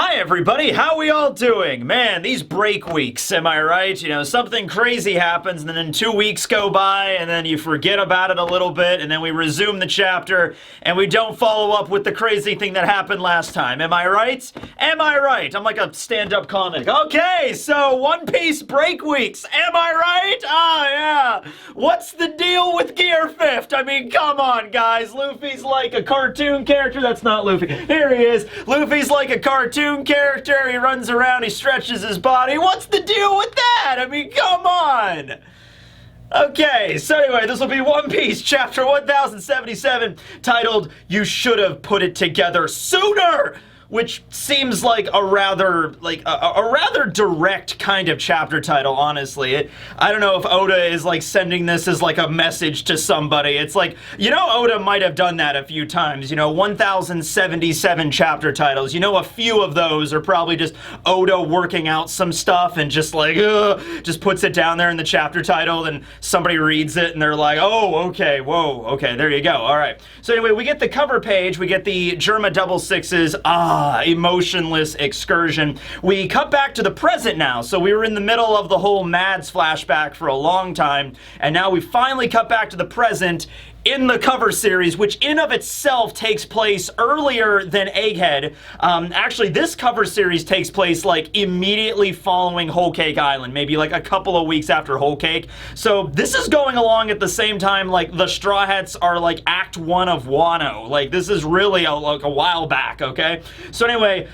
Hi everybody, how we all doing? Man, these break weeks, am I right? You know, something crazy happens and then 2 weeks go by and then you forget about it a little bit and then we resume the chapter and we don't follow up with the crazy thing that happened last time. Am I right? Am I right? I'm like a stand-up comic. Okay, so One Piece break weeks. Am I right? Ah, yeah. What's the deal with Gear Fifth? I mean, come on, guys. Luffy's like a cartoon character. That's not Luffy. Here he is. Luffy's like a cartoon character. He runs around, he stretches his body. What's the deal with that? I mean, come on. Okay, so anyway, this will be One Piece chapter 1077 titled You Should Have Put It Together Sooner, which seems like a rather direct kind of chapter title, honestly. I don't know if Oda is like sending this as like a message to somebody. It's like, you know, Oda might have done that a few times. You know, 1077 chapter titles. You know, a few of those are probably just Oda working out some stuff and just like, just puts it down there in the chapter title and somebody reads it and they're like, oh, okay, whoa, okay, there you go, all right. So anyway, we get the cover page, we get the Germa double sixes, emotionless excursion. We cut back to the present now. So we were in the middle of the whole Mads flashback for a long time, and now we finally cut back to the present in the cover series, which in of itself takes place earlier than Egghead. Actually, this cover series takes place like immediately following Whole Cake Island, maybe like a couple of weeks after Whole Cake. So this is going along at the same time like the Straw Hats are like Act 1 of Wano. Like this is really like a while back, okay? So anyway,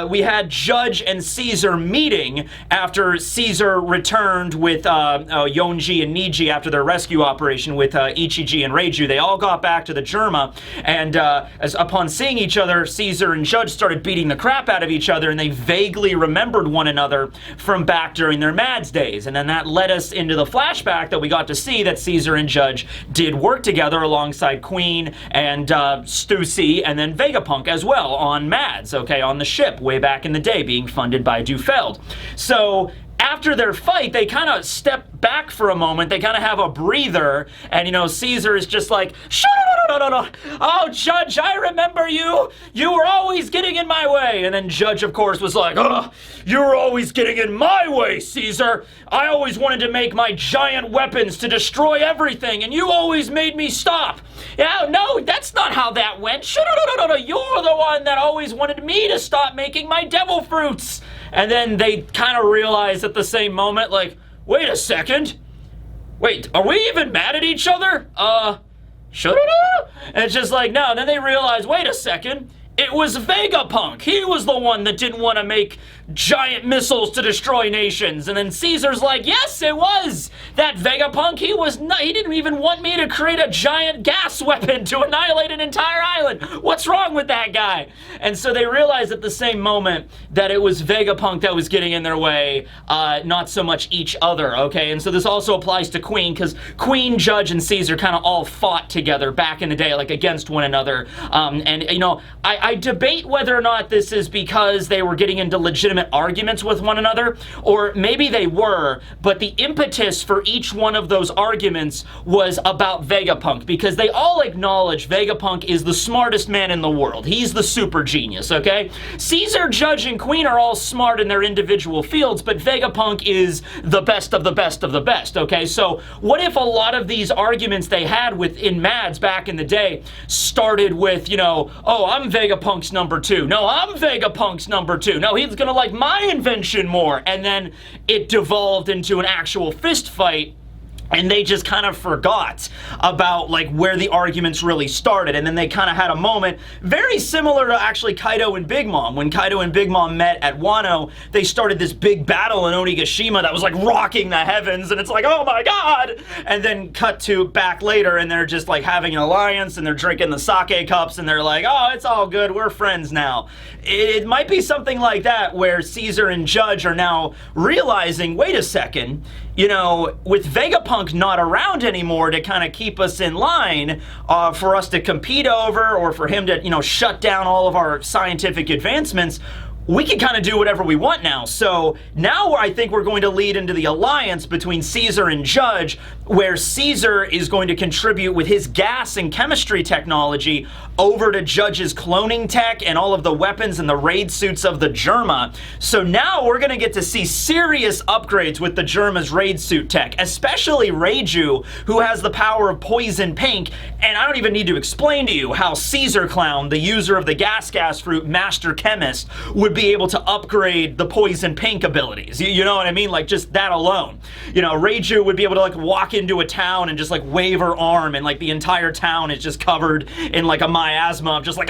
we had Judge and Caesar meeting after Caesar returned with Yonji and Niji after their rescue operation with Ichiji and Reiju. They all got back to the Germa, and as upon seeing each other, Caesar and Judge started beating the crap out of each other, and they vaguely remembered one another from back during their Mads days. And then that led us into the flashback that we got to see that Caesar and Judge did work together alongside Queen and Stussy and then Vegapunk as well on Mads, okay, on the ship way back in the day, being funded by Dufeld. So after their fight, they kind of step back for a moment. They kind of have a breather, and you know, Caesar is just like, no. Oh, Judge, I remember you. You were always getting in my way. And then Judge, of course, was like, you were always getting in my way, Caesar. I always wanted to make my giant weapons to destroy everything, and you always made me stop. Yeah, no, that's not how that went. No. You're the one that always wanted me to stop making my devil fruits. And then they kind of realize at the same moment, like, wait a second. Wait, are we even mad at each other? And it's just like, no. And then they realize, wait a second. It was Vegapunk. He was the one that didn't want to make giant missiles to destroy nations. And then Caesar's like, yes, it was that Vegapunk. He didn't even want me to create a giant gas weapon to annihilate an entire island. What's wrong with that guy? And so they realized at the same moment that it was Vegapunk that was getting in their way, not so much each other, okay? And so this also applies to Queen, because Queen, Judge, and Caesar kind of all fought together back in the day, like against one another. And, you know, I debate whether or not this is because they were getting into legitimate arguments with one another, or maybe they were, but the impetus for each one of those arguments was about Vegapunk, because they all acknowledge Vegapunk is the smartest man in the world. He's the super genius, okay? Caesar, Judge, and Queen are all smart in their individual fields, but Vegapunk is the best of the best of the best, okay? So what if a lot of these arguments they had within Mads back in the day started with, you know, oh, I'm Vegapunk's number 2. No, I'm Vegapunk's number 2. No, he's gonna like my invention more. And then it devolved into an actual fist fight, and they just kind of forgot about like where the arguments really started. And then they kind of had a moment very similar to actually Kaido and Big Mom. When Kaido and Big Mom met at Wano, they started this big battle in Onigashima that was like rocking the heavens, and it's like, oh my god. And then cut to back later, and they're just like having an alliance, and they're drinking the sake cups, and they're like, oh, it's all good, we're friends now. It might be something like that, where Caesar and Judge are now realizing, wait a second, you know, with Vegapunk not around anymore to kind of keep us in line, for us to compete over, or for him to, you know, shut down all of our scientific advancements, we can kind of do whatever we want now. So now I think we're going to lead into the alliance between Caesar and Judge, where Caesar is going to contribute with his gas and chemistry technology over to Judge's cloning tech and all of the weapons and the raid suits of the Germa. So now we're going to get to see serious upgrades with the Germa's raid suit tech, especially Reiju, who has the power of poison pink. And I don't even need to explain to you how Caesar Clown, the user of the gas fruit master chemist, would be able to upgrade the poison pink abilities. You know what I mean? Like, just that alone. You know, Reiju would be able to like walk into a town and just like wave her arm, and like the entire town is just covered in like a miasma of just like,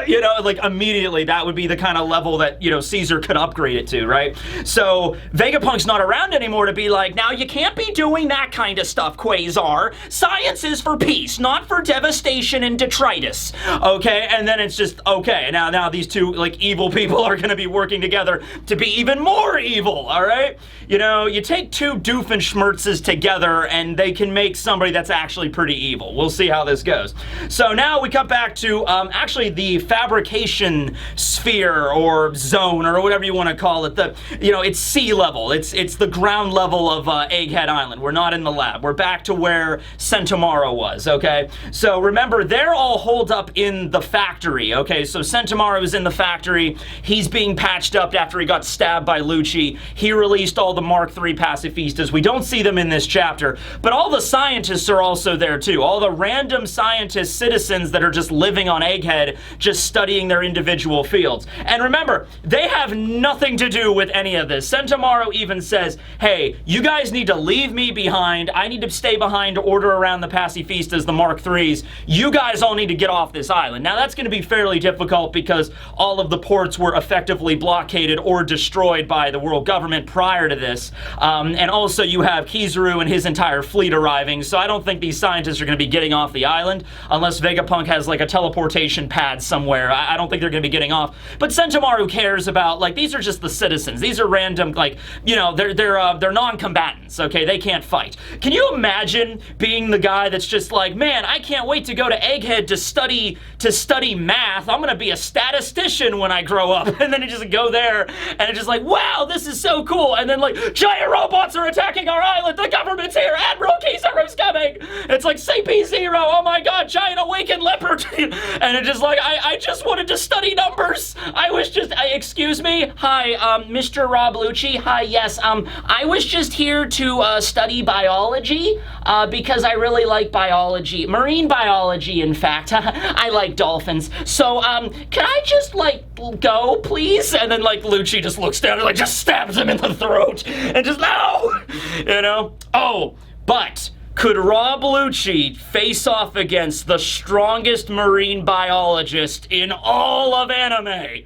you know, like immediately that would be the kind of level that, you know, Caesar could upgrade it to, right? So Vegapunk's not around anymore to be like, now you can't be doing that kind of stuff, Quasar. Science is for peace, not for devastation and detritus. Okay, and then it's just, okay, now these two like evil people are gonna be working together to be even more evil, all right? You know, you take two Doofenshmirtzes together and they can make somebody that's actually pretty evil. We'll see how this goes. So now we come back to actually the fabrication sphere or zone or whatever you want to call it. You know, it's sea level. It's the ground level of Egghead Island. We're not in the lab. We're back to where Sentomaru was, okay? So remember, they're all holed up in the factory, okay? So Sentomaru is in the factory. He's being patched up after he got stabbed by Lucci. He released all the Mark III pacifistas. We don't see them in this chapter, but all the scientists are also there too. All the random scientist citizens that are just living on Egghead, just studying their individual fields. And remember, they have nothing to do with any of this. Sentomaru even says, hey, you guys need to leave me behind. I need to stay behind to order around the pacifistas, the Mark IIIs. You guys all need to get off this island. Now that's going to be fairly difficult because all of the ports were effectively blockaded or destroyed by the world government prior to this. And also you have Kizaru and his entire fleet arriving, so I don't think these scientists are going to be getting off the island unless Vegapunk has like a teleportation pad somewhere. I don't think they're going to be getting off. But Sentomaru cares about, like, these are just the citizens. These are random, like, you know, they're non-combatants, okay? They can't fight. Can you imagine being the guy that's just like, man, I can't wait to go to Egghead to study math. I'm going to be a statistician when I grow up. And then you just go there and it's just like, wow, this is so cool. And then like, giant robots are attacking our island. The government's here. Admiral Kizaru's coming. It's like CP0. Oh my God, giant awakened leopard. And it's just like, I just wanted to study numbers. I was just, excuse me. Hi, Mr. Rob Lucci. Hi, yes. I was just here to study biology because I really like biology. Marine biology, in fact. I like dolphins. So, can I just, like, go, please? And then, like, Lucci just looks down and, like, just stabs him in the throat. And just, no! You know? Oh, but could Rob Lucci face off against the strongest marine biologist in all of anime?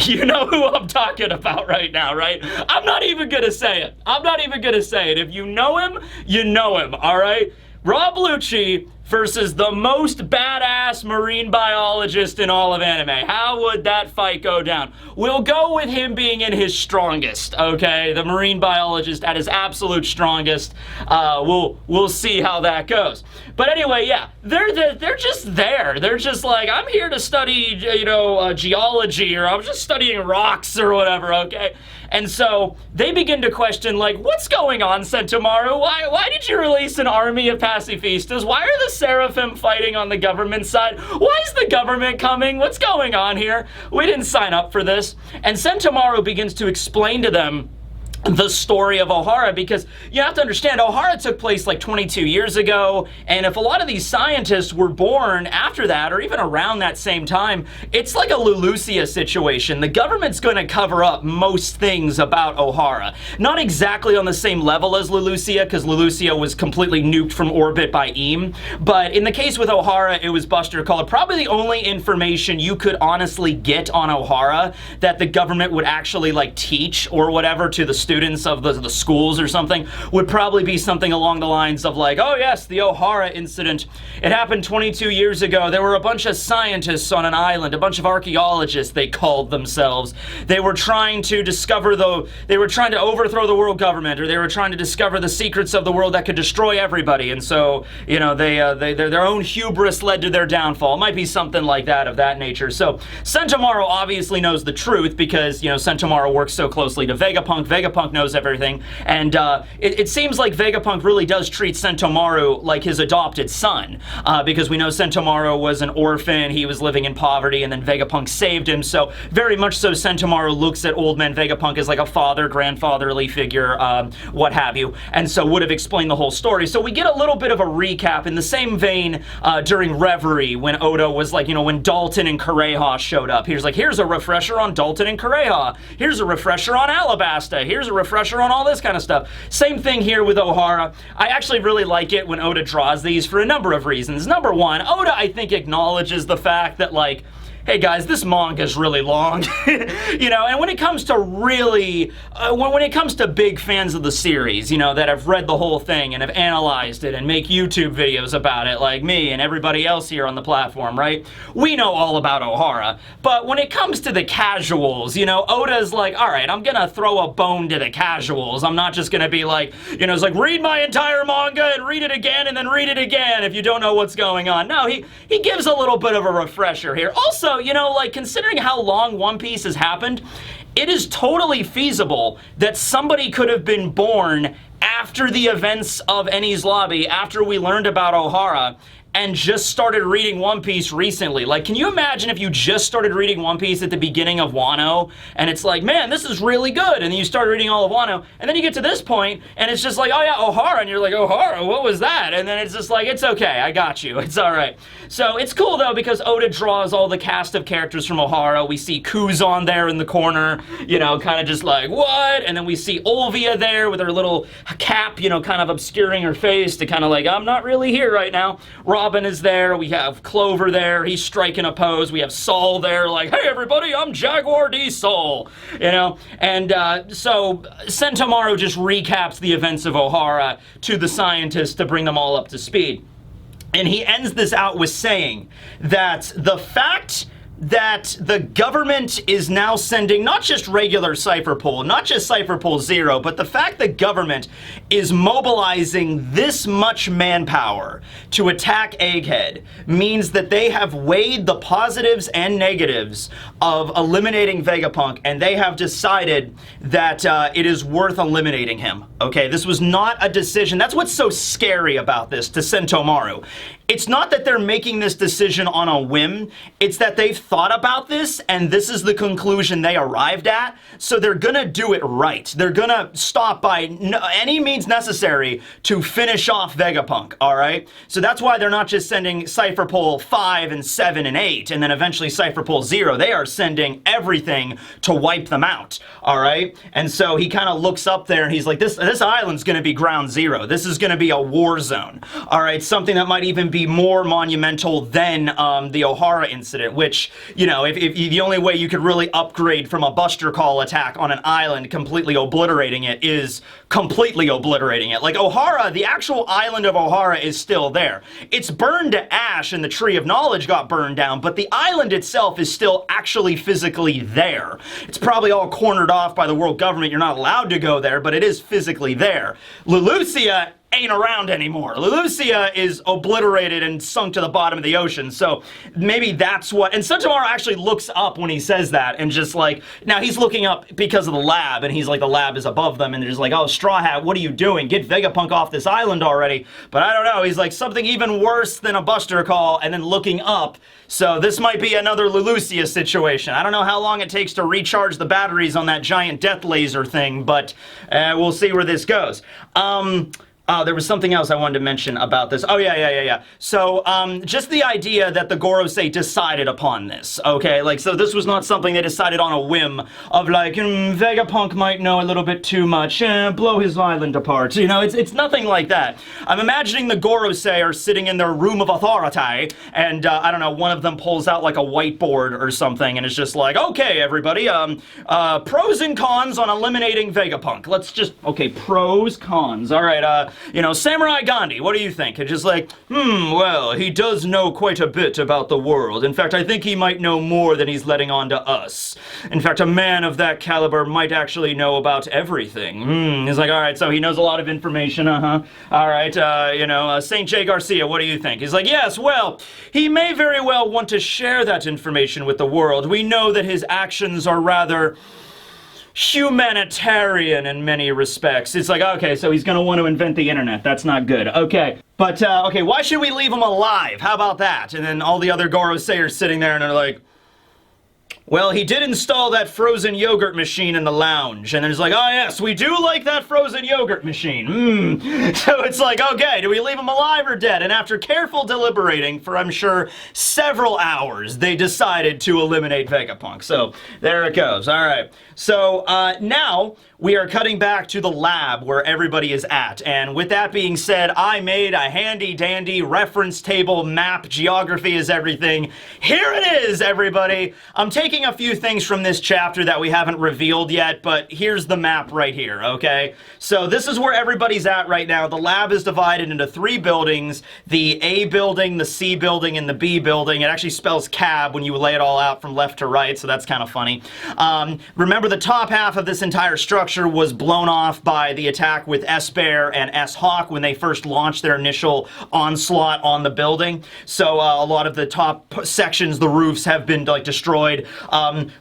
You know who I'm talking about right now, right? I'm not even gonna say it. I'm not even gonna say it. If you know him, you know him, all right? Rob Lucci versus the most badass marine biologist in all of anime. How would that fight go down? We'll go with him being in his strongest, okay? The marine biologist at his absolute strongest. We'll see how that goes. But anyway, yeah, they're just there. They're just like, I'm here to study, you know, geology, or I'm just studying rocks or whatever, okay? And so they begin to question, like, what's going on, Sentomaru? Why did you release an army of pacifistas? Why are the Seraphim fighting on the government side? Why is the government coming? What's going on here? We didn't sign up for this. And Sentomaru begins to explain to them the story of Ohara, because you have to understand, Ohara took place like 22 years ago, and if a lot of these scientists were born after that, or even around that same time, it's like a Lulusia situation. The government's going to cover up most things about Ohara. Not exactly on the same level as Lulusia, because Lulusia was completely nuked from orbit by Eam, but in the case with Ohara, it was Buster called. Probably the only information you could honestly get on Ohara that the government would actually like teach or whatever to the students students of the schools or something, would probably be something along the lines of like, oh yes, the O'Hara incident. It happened 22 years ago. There were a bunch of scientists on an island, a bunch of archaeologists, they called themselves. They were trying to they were trying to overthrow the world government, or they were trying to discover the secrets of the world that could destroy everybody. And so, you know, their own hubris led to their downfall. It might be something like that, of that nature. So Sentomaro obviously knows the truth because, you know, Sentomaro works so closely to Vegapunk. Vegapunk knows everything. And it seems like Vegapunk really does treat Sentomaru like his adopted son, because we know Sentomaru was an orphan, he was living in poverty, and then Vegapunk saved him. So very much so Sentomaru looks at old man Vegapunk as like a father, grandfatherly figure, what have you, and so would have explained the whole story. So we get a little bit of a recap in the same vein during Reverie, when Oda was like, you know, when Dalton and Kureha showed up. He was like, here's a refresher on Dalton and Kureha. Here's a refresher on Alabasta. Here's a refresher on all this kind of stuff. Same thing here with O'Hara. I actually really like it when Oda draws these for a number of reasons. Number one, Oda, I think, acknowledges the fact that, like, hey guys, this manga is really long, you know, and when it comes to really, when it comes to big fans of the series, you know, that have read the whole thing and have analyzed it and make YouTube videos about it, like me and everybody else here on the platform, right? We know all about O'Hara, but when it comes to the casuals, you know, Oda's like, all right, I'm gonna throw a bone to the casuals. I'm not just gonna be like, you know, it's like, read my entire manga and read it again and then read it again if you don't know what's going on. No, he gives a little bit of a refresher here. Also, you know, like, considering how long One Piece has happened, it is totally feasible that somebody could have been born after the events of Enies Lobby, after we learned about O'Hara, and just started reading One Piece recently. Like, can you imagine if you just started reading One Piece at the beginning of Wano, and it's like, man, this is really good, and then you start reading all of Wano, and then you get to this point, and it's just like, oh yeah, O'Hara, and you're like, O'Hara, what was that? And then it's just like, it's okay, I got you, it's alright. So it's cool though, because Oda draws all the cast of characters from O'Hara. We see Kuzan there in the corner, you know, kind of just like, what? And then we see Olvia there with her little cap, you know, kind of obscuring her face to kind of like, I'm not really here right now. Robin is there, we have Clover there, he's striking a pose, we have Saul there, like, hey everybody, I'm Jaguar D. Saul, you know, and so Sentomaru just recaps the events of O'Hara to the scientists to bring them all up to speed. And he ends this out with saying that the fact that the government is now sending not just regular Cypher Pool, not just Cypher Pool Zero, but the fact that government is mobilizing this much manpower to attack Egghead means that they have weighed the positives and negatives of eliminating Vegapunk, and they have decided that it is worth eliminating him. Okay, this was not a decision. That's what's so scary about this to Sentomaru. It's not that they're making this decision on a whim, it's that they've thought about this, and this is the conclusion they arrived at, so they're gonna do it right. They're gonna stop by any means necessary to finish off Vegapunk, alright? So that's why they're not just sending Cypher Pole 5 and 7 and 8, and then eventually Cypher Pole 0. They are sending everything to wipe them out, alright? And so he kind of looks up there and he's like, this island's gonna be ground zero. This is gonna be a war zone, alright? Something that might even be more monumental than the O'Hara incident, which, you know, if the only way you could really upgrade from a Buster Call attack on an island completely obliterating it is completely obliterating it. Like, O'Hara, the actual island of O'Hara is still there. It's burned to ash and the Tree of Knowledge got burned down, but the island itself is still actually physically there. It's probably all cornered off by the world government. You're not allowed to go there, but it is physically there. Lulusia ain't around anymore. Lulusia is obliterated and sunk to the bottom of the ocean, so maybe that's what... And Sentomaru actually looks up when he says that, and just like... Now, he's looking up because of the lab, and he's like, the lab is above them, and they're just like, oh, Straw Hat, what are you doing? Get Vegapunk off this island already. But I don't know, he's like, something even worse than a Buster Call, and then looking up. So this might be another Lulusia situation. I don't know how long it takes to recharge the batteries on that giant death laser thing, but we'll see where this goes. There was something else I wanted to mention about this. Oh, yeah. So, just the idea that the Gorosei decided upon this, okay? Like, so this was not something they decided on a whim of like, Vegapunk might know a little bit too much, blow his island apart. You know, it's nothing like that. I'm imagining the Gorosei are sitting in their room of authority, and, I don't know, one of them pulls out like a whiteboard or something, and it's just like, okay, everybody, pros and cons on eliminating Vegapunk. Let's just, okay, pros, cons. All right, you know, Samurai Gandhi, what do you think? It's just like, well, he does know quite a bit about the world. In fact, I think he might know more than he's letting on to us. In fact, a man of that caliber might actually know about everything. He's like, all right, so he knows a lot of information, All right, you know, St. J. Garcia, what do you think? He's like, yes, well, he may very well want to share that information with the world. We know that his actions are rather humanitarian in many respects. It's like, okay, so he's gonna want to invent the internet. That's not good. Okay. But, okay, why should we leave him alive? How about that? And then all the other Gorosei are sitting there and they're like, well, he did install that frozen yogurt machine in the lounge. And then it's like, oh yes, we do like that frozen yogurt machine. So it's like, okay, do we leave him alive or dead? And after careful deliberating for, I'm sure, several hours, they decided to eliminate Vegapunk. So there it goes. All right. So now we are cutting back to the lab where everybody is at. And with that being said, I made a handy-dandy reference table map. Geography is everything. Here it is, everybody. I'm taking a few things from this chapter that we haven't revealed yet, but here's the map right here, okay? So this is where everybody's at right now. The lab is divided into 3 buildings: the A building, the C building, and the B building. It actually spells cab when you lay it all out from left to right, so that's kind of funny. Remember, the top half of this entire structure was blown off by the attack with S-Bear and S-Hawk when they first launched their initial onslaught on the building. So a lot of the top sections, the roofs, have been like destroyed.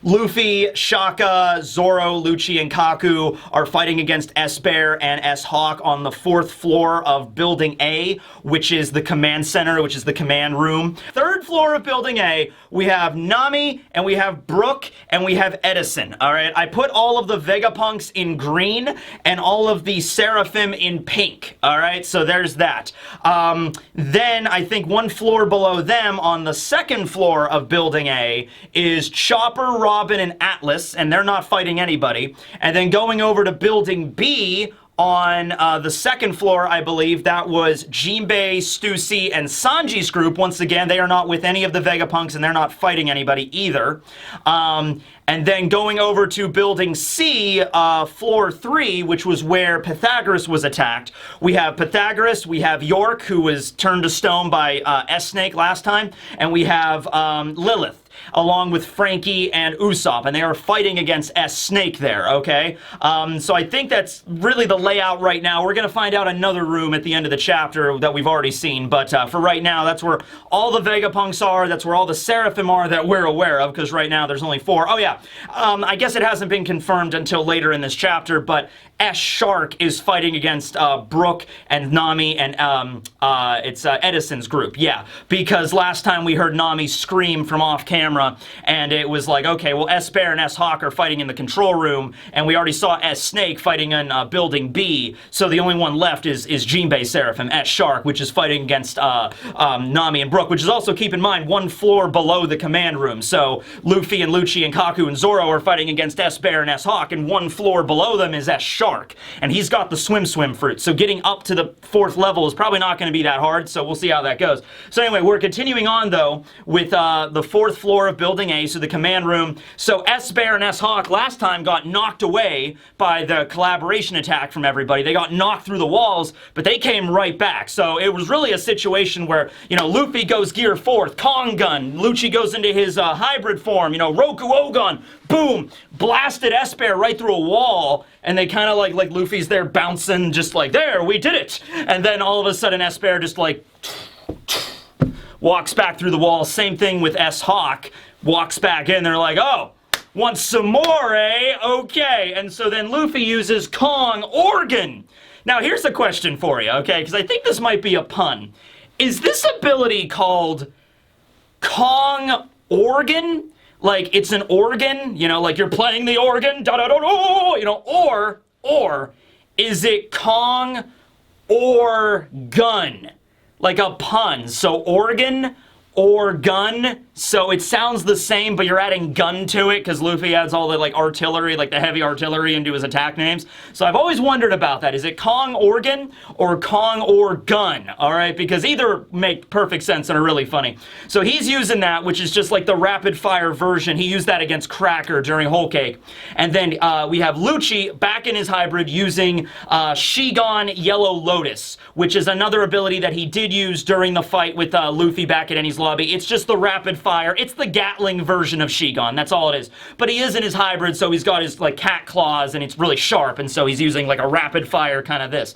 Luffy, Shaka, Zoro, Lucci, and Kaku are fighting against S-Bear and S-Hawk on the 4th floor of Building A, which is the command center, which is the command room. 3rd floor of Building A, we have Nami, and we have Brook, and we have Edison, all right? I put all of the Vegapunks in green and all of the Seraphim in pink, all right? So there's that. Then I think 1 floor below them on the 2nd floor of Building A is Chopper, Robin, and Atlas, and they're not fighting anybody. And then going over to Building B, on the 2nd floor, I believe, that was Jinbei, Stussy, and Sanji's group. Once again, they are not with any of the Vegapunks, and they're not fighting anybody either. And then going over to Building C, Floor 3, which was where Pythagoras was attacked, we have Pythagoras, we have York, who was turned to stone by S-Snake last time, and we have Lilith, along with Franky and Usopp, and they are fighting against S-Snake there, okay? So I think that's really the layout right now. We're going to find out another room at the end of the chapter that we've already seen, but for right now, that's where all the Vegapunks are, that's where all the Seraphim are that we're aware of, because right now there's only 4. Oh yeah, I guess it hasn't been confirmed until later in this chapter, but S-Shark is fighting against Brook and Nami, and it's Edison's group, yeah, because last time we heard Nami scream from off camera, and it was like, okay, well, S-Bear and S-Hawk are fighting in the control room, and we already saw S-Snake fighting in Building B, so the only one left is Jinbei Seraphim, S-Shark, which is fighting against Nami and Brook, which is also, keep in mind, 1 floor below the command room, so Luffy and Lucci and Kaku and Zoro are fighting against S-Bear and S-Hawk, and 1 floor below them is S-Shark, and he's got the swim fruit, so getting up to the 4th level is probably not going to be that hard, so we'll see how that goes. So anyway, we're continuing on, though, with the 4th floor of Building A, so the command room. So S-Bear and S-Hawk last time got knocked away by the collaboration attack from everybody. They got knocked through the walls, but they came right back. So it was really a situation where, you know, Luffy goes gear 4th, Kong Gun, Lucci goes into his hybrid form, you know, Roku Ogun, boom, blasted S-Bear right through a wall, and they kind of like Luffy's there bouncing, just like, there, we did it! And then all of a sudden S-Bear just like walks back through the wall. Same thing with S-Hawk, walks back in, they're like, oh, want some more, eh? Okay, and so then Luffy uses Kong Organ. Now here's a question for you, okay, because I think this might be a pun. Is this ability called Kong Organ? Like, it's an organ, you know, like you're playing the organ, da-da-da-da, you know, or is it Kong or gun. Like a pun. So organ or gun. So it sounds the same, but you're adding gun to it because Luffy adds all the like artillery, like the heavy artillery into his attack names. So I've always wondered about that. Is it Kong organ or Kong or gun? All right, because either make perfect sense and are really funny. So he's using that, which is just like the rapid fire version. He used that against Cracker during Whole Cake. And then we have Lucci back in his hybrid using Shigon Yellow Lotus, which is another ability that he did use during the fight with Luffy back at Enies Lobby. It's just the rapid fire. It's the Gatling version of Shigon. That's all it is. But he is in his hybrid, so he's got his like cat claws, and it's really sharp, and so he's using like a rapid fire kind of this.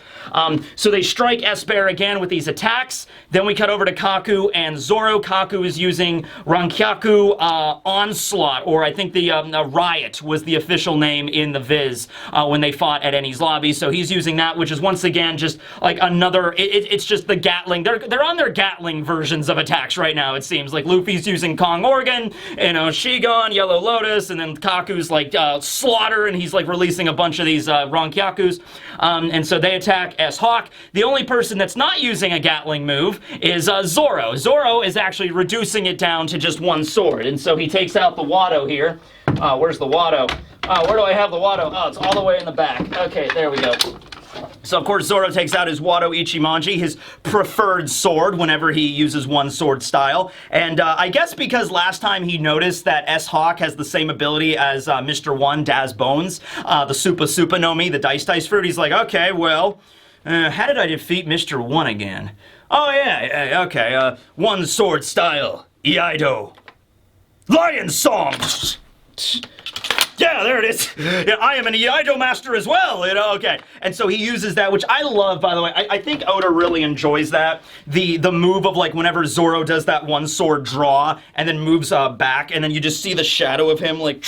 So they strike S-Bear again with these attacks. Then we cut over to Kaku and Zoro. Kaku is using Rankyaku Onslaught, or I think the Riot was the official name in the Viz when they fought at Enies Lobby. So he's using that, which is once again just like another. It's just the Gatling. They're on their Gatling versions of attacks right now. It seems like Luffy's using Kong Organ, Shigon, Yellow Lotus, and then Kaku's like Slaughter, and he's like releasing a bunch of these Rankyakus. And so they attack S-Hawk. The only person that's not using a Gatling move is Zoro. Zoro is actually reducing it down to just one sword, and so he takes out the Watto here. Where's the Watto? Where do I have the Watto? Oh, it's all the way in the back. Okay, there we go. So, of course, Zoro takes out his Watto Ichimonji, his preferred sword whenever he uses one sword style. And I guess because last time he noticed that S-Hawk has the same ability as Mr. One, Daz Bones, the Supa Nomi, the Dice Fruit, he's like, okay, well, how did I defeat Mr. One again? Oh, yeah, okay, one sword style, Iaido. Lion Song! Yeah, there it is. Yeah, I am an Iaido master as well, okay. And so he uses that, which I love, by the way. I think Oda really enjoys that. The move of, like, whenever Zoro does that one sword draw and then moves back, and then you just see the shadow of him, like,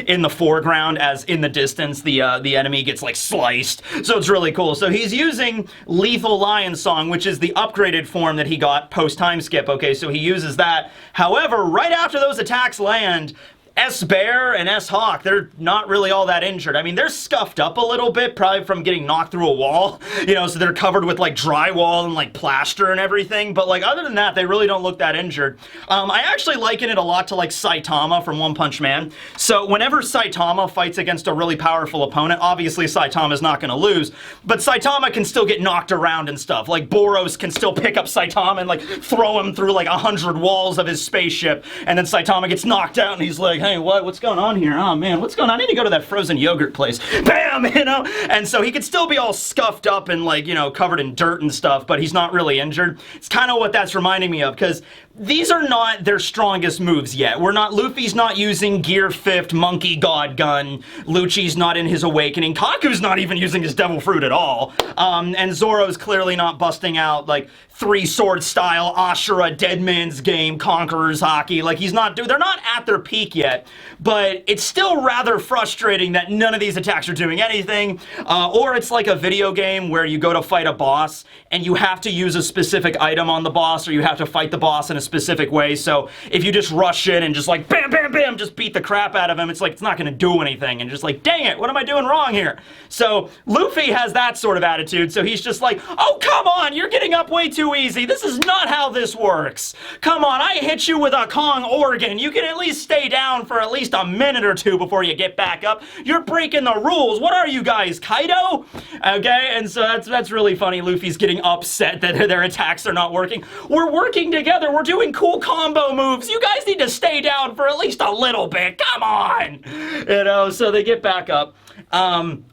in the foreground as in the distance the enemy gets, like, sliced. So it's really cool. So he's using Lethal Lion Song, which is the upgraded form that he got post-time skip, okay? So he uses that. However, right after those attacks land, S-Bear and S-Hawk, they're not really all that injured. I mean, they're scuffed up a little bit, probably from getting knocked through a wall, so they're covered with, like, drywall and, like, plaster and everything, but, like, other than that, they really don't look that injured. I actually liken it a lot to, like, Saitama from One Punch Man. So whenever Saitama fights against a really powerful opponent, obviously Saitama's not going to lose, but Saitama can still get knocked around and stuff. Like, Boros can still pick up Saitama and, like, throw him through, like, 100 walls of his spaceship, and then Saitama gets knocked out, and he's like, hey, what's going on here? Oh, man, what's going on? I need to go to that frozen yogurt place. Bam, And so he could still be all scuffed up and, like, covered in dirt and stuff, but he's not really injured. It's kind of what that's reminding me of, because these are not their strongest moves yet. Luffy's not using Gear 5th Monkey God Gun. Lucci's not in his Awakening. Kaku's not even using his Devil Fruit at all. And Zoro's clearly not busting out, like, 3-sword style Ashura Dead Man's Game Conqueror's Hockey. Like, they're not at their peak yet, but it's still rather frustrating that none of these attacks are doing anything. Or it's like a video game where you go to fight a boss and you have to use a specific item on the boss, or you have to fight the boss in a specific way. So if you just rush in and just like bam, bam, bam, just beat the crap out of him, it's like it's not going to do anything, and just like, dang it, what am I doing wrong here? So Luffy has that sort of attitude, so he's just like, oh, come on, you're getting up way too easy. This is not how this works. Come on, I hit you with a Kong organ. You can at least stay down for at least a minute or two before you get back up. You're breaking the rules. What are you guys, Kaido? Okay, and so that's really funny. Luffy's getting upset that their attacks are not working. We're working together. We're doing cool combo moves. You guys need to stay down for at least a little bit. Come on. So they get back up. And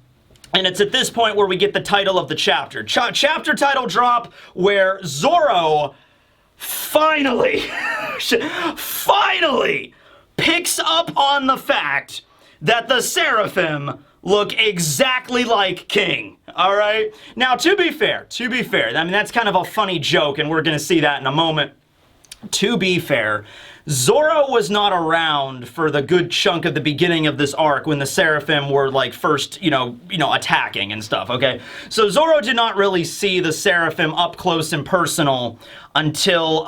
it's at this point where we get the title of the chapter. Chapter title drop, where Zoro finally picks up on the fact that the Seraphim look exactly like King, all right? Now, to be fair, I mean, that's kind of a funny joke, and we're going to see that in a moment. To be fair, Zoro was not around for the good chunk of the beginning of this arc when the Seraphim were, like, first, attacking and stuff, okay? So Zoro did not really see the Seraphim up close and personal until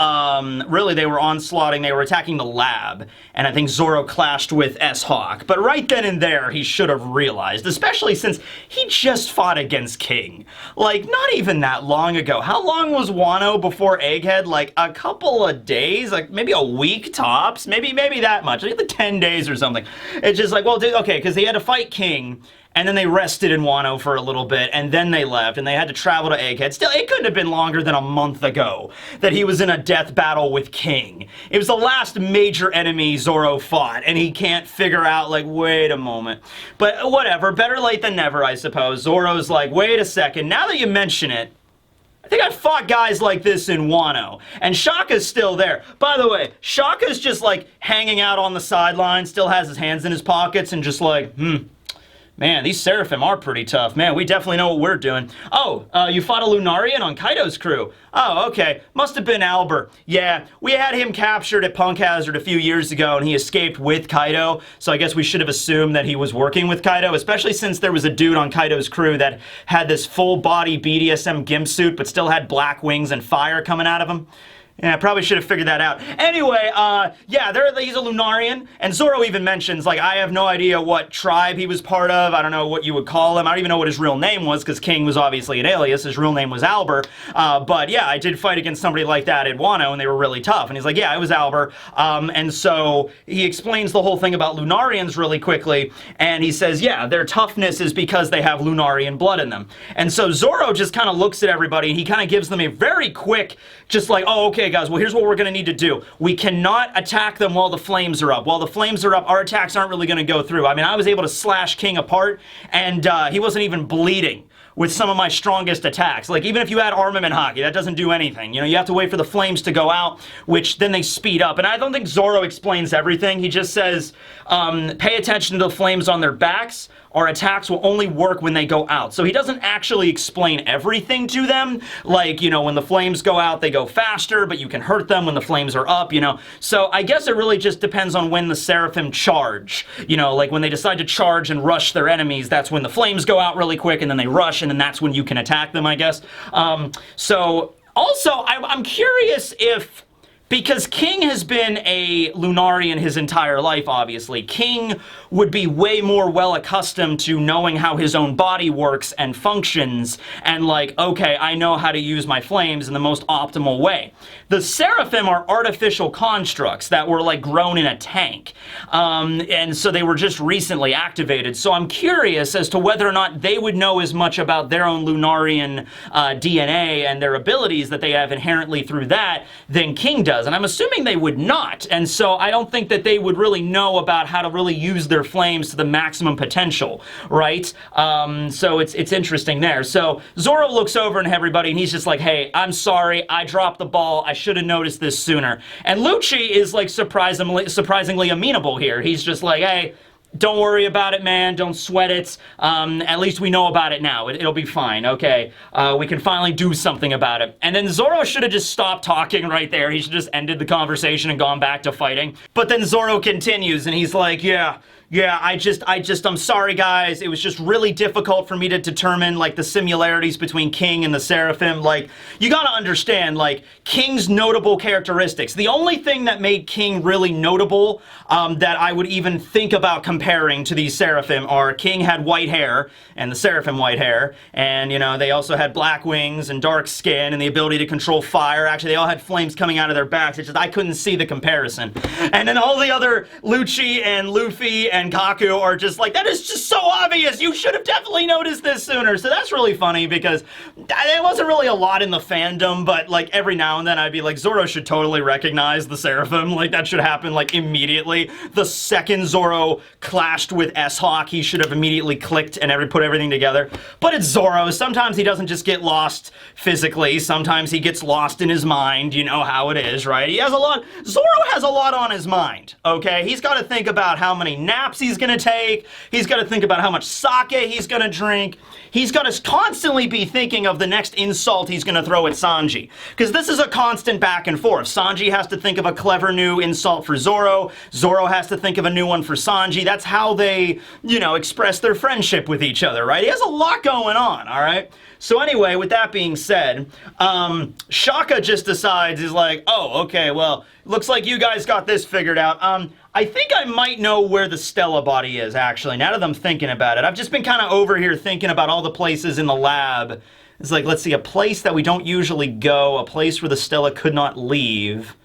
really they were onslaughting, they were attacking the lab, and I think Zoro clashed with S-Hawk. But right then and there, he should have realized, especially since he just fought against King. Like, not even that long ago. How long was Wano before Egghead? Like, a couple of days? Like, maybe a week tops? Maybe that much. Like, 10 days or something. It's just like, well, dude, okay, because he had to fight King, and then they rested in Wano for a little bit, and then they left, and they had to travel to Egghead. Still, it couldn't have been longer than a month ago that he was in a death battle with King. It was the last major enemy Zoro fought, and he can't figure out, like, wait a moment. But whatever, better late than never, I suppose. Zoro's like, wait a second, now that you mention it, I think I fought guys like this in Wano. And Shaka's still there. By the way, Shaka's just, like, hanging out on the sideline, still has his hands in his pockets, and just like, man, these Seraphim are pretty tough. Man, we definitely know what we're doing. Oh, you fought a Lunarian on Kaido's crew. Oh, okay. Must have been Albert. Yeah, we had him captured at Punk Hazard a few years ago, and he escaped with Kaido, so I guess we should have assumed that he was working with Kaido, especially since there was a dude on Kaido's crew that had this full-body BDSM gimp suit, but still had black wings and fire coming out of him. Yeah, I probably should have figured that out. Anyway, yeah, he's a Lunarian, and Zoro even mentions, like, I have no idea what tribe he was part of. I don't know what you would call him. I don't even know what his real name was, because King was obviously an alias. His real name was Albert. But yeah, I did fight against somebody like that at Wano, and they were really tough. And he's like, yeah, it was Albert. And so he explains the whole thing about Lunarians really quickly, and he says, yeah, their toughness is because they have Lunarian blood in them. And so Zoro just kind of looks at everybody, and he kind of gives them a very quick, just like, oh, okay, guys, well, here's what we're going to need to do. We cannot attack them while the flames are up. While the flames are up, our attacks aren't really going to go through. I mean, I was able to slash King apart, and he wasn't even bleeding with some of my strongest attacks. Like, even if you had armament hockey, that doesn't do anything. You know, you have to wait for the flames to go out, which then they speed up. And I don't think Zoro explains everything. He just says, pay attention to the flames on their backs. Our attacks will only work when they go out. So he doesn't actually explain everything to them. Like, you know, when the flames go out, they go faster, but you can hurt them when the flames are up, you know. So I guess it really just depends on when the Seraphim charge. You know, like when they decide to charge and rush their enemies, that's when the flames go out really quick, and then they rush, and then that's when you can attack them, I guess. So also, I'm curious if... Because King has been a Lunarian his entire life, obviously. King would be way more well accustomed to knowing how his own body works and functions, and like, okay, I know how to use my flames in the most optimal way. The Seraphim are artificial constructs that were like grown in a tank, and so they were just recently activated. So I'm curious as to whether or not they would know as much about their own Lunarian DNA and their abilities that they have inherently through that than King does. And I'm assuming they would not, and so I don't think that they would really know about how to really use their flames to the maximum potential, right? So it's interesting there. So Zoro looks over at everybody, and he's just like, hey, I'm sorry, I dropped the ball, I should have noticed this sooner. And Lucci is like surprisingly amenable here. He's just like, hey, don't worry about it, man. Don't sweat it. At least we know about it now. It'll be fine, okay? We can finally do something about it. And then Zoro should have just stopped talking right there. He should have just ended the conversation and gone back to fighting. But then Zoro continues, and he's like, yeah, I'm sorry, guys. It was just really difficult for me to determine, like, the similarities between King and the Seraphim. Like, you gotta understand, like, King's notable characteristics. The only thing that made King really notable, that I would even think about comparing to these Seraphim are King had white hair, and the Seraphim white hair, and, you know, they also had black wings and dark skin and the ability to control fire. Actually, they all had flames coming out of their backs. It's just, I couldn't see the comparison. And then all the other Lucci and Luffy and Kaku are just like, that is just so obvious. You should have definitely noticed this sooner. So that's really funny because there wasn't really a lot in the fandom, but like every now and then I'd be like, Zoro should totally recognize the Seraphim. Like that should happen like immediately. The second Zoro clashed with S-Hawk, he should have immediately clicked and put everything together. But it's Zoro. Sometimes he doesn't just get lost physically. Sometimes he gets lost in his mind. You know how it is, right? Zoro has a lot on his mind, okay? He's got to think about how many naps naps he's gonna take. He's got to think about how much sake he's gonna drink. He's got to constantly be thinking of the next insult he's gonna throw at Sanji. Because this is a constant back and forth. Sanji has to think of a clever new insult for Zoro. Zoro has to think of a new one for Sanji. That's how they, you know, express their friendship with each other, right? He has a lot going on, all right? So anyway, with that being said, Shaka just decides, he's like, oh, okay, well, looks like you guys got this figured out. I think I might know where the Stella body is, actually, now that I'm thinking about it. I've just been kind of over here thinking about all the places in the lab. It's like, let's see, a place that we don't usually go, a place where the Stella could not leave.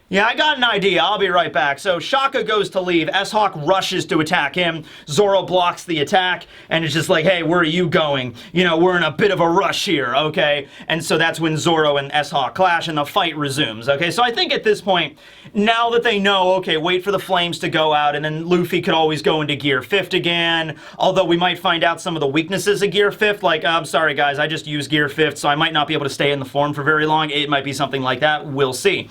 Yeah, I got an idea. I'll be right back. So Shaka goes to leave. S-Hawk rushes to attack him. Zoro blocks the attack and is just like, hey, where are you going? You know, we're in a bit of a rush here, okay? And so that's when Zoro and S-Hawk clash and the fight resumes, okay? So I think at this point, now that they know, okay, wait for the flames to go out and then Luffy could always go into Gear 5th again, although we might find out some of the weaknesses of Gear 5th, like, I'm sorry guys, I just used Gear 5th, so I might not be able to stay in the form for very long. It might be something like that. We'll see.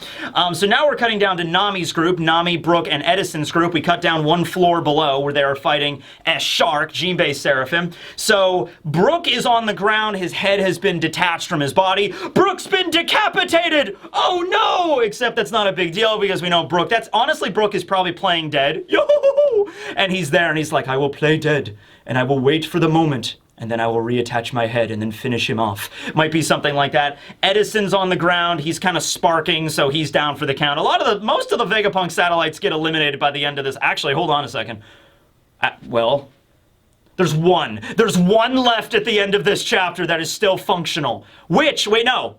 So now we're cutting down to Nami's group, Nami, Brook, and Edison's group. We cut down one floor below where they are fighting S-Shark, Jinbei's Seraphim. So Brook is on the ground. His head has been detached from his body. Brook's been decapitated! Oh no! Except that's not a big deal because we know Brook, honestly, Brook is probably playing dead. Yo! And he's there and he's like, I will play dead and I will wait for the moment. And then I will reattach my head and then finish him off. Might be something like that. Edison's on the ground. He's kind of sparking, so he's down for the count. Most of the Vegapunk satellites get eliminated by the end of this. Actually, hold on a second. Well, there's one. There's one left at the end of this chapter that is still functional. Wait, no.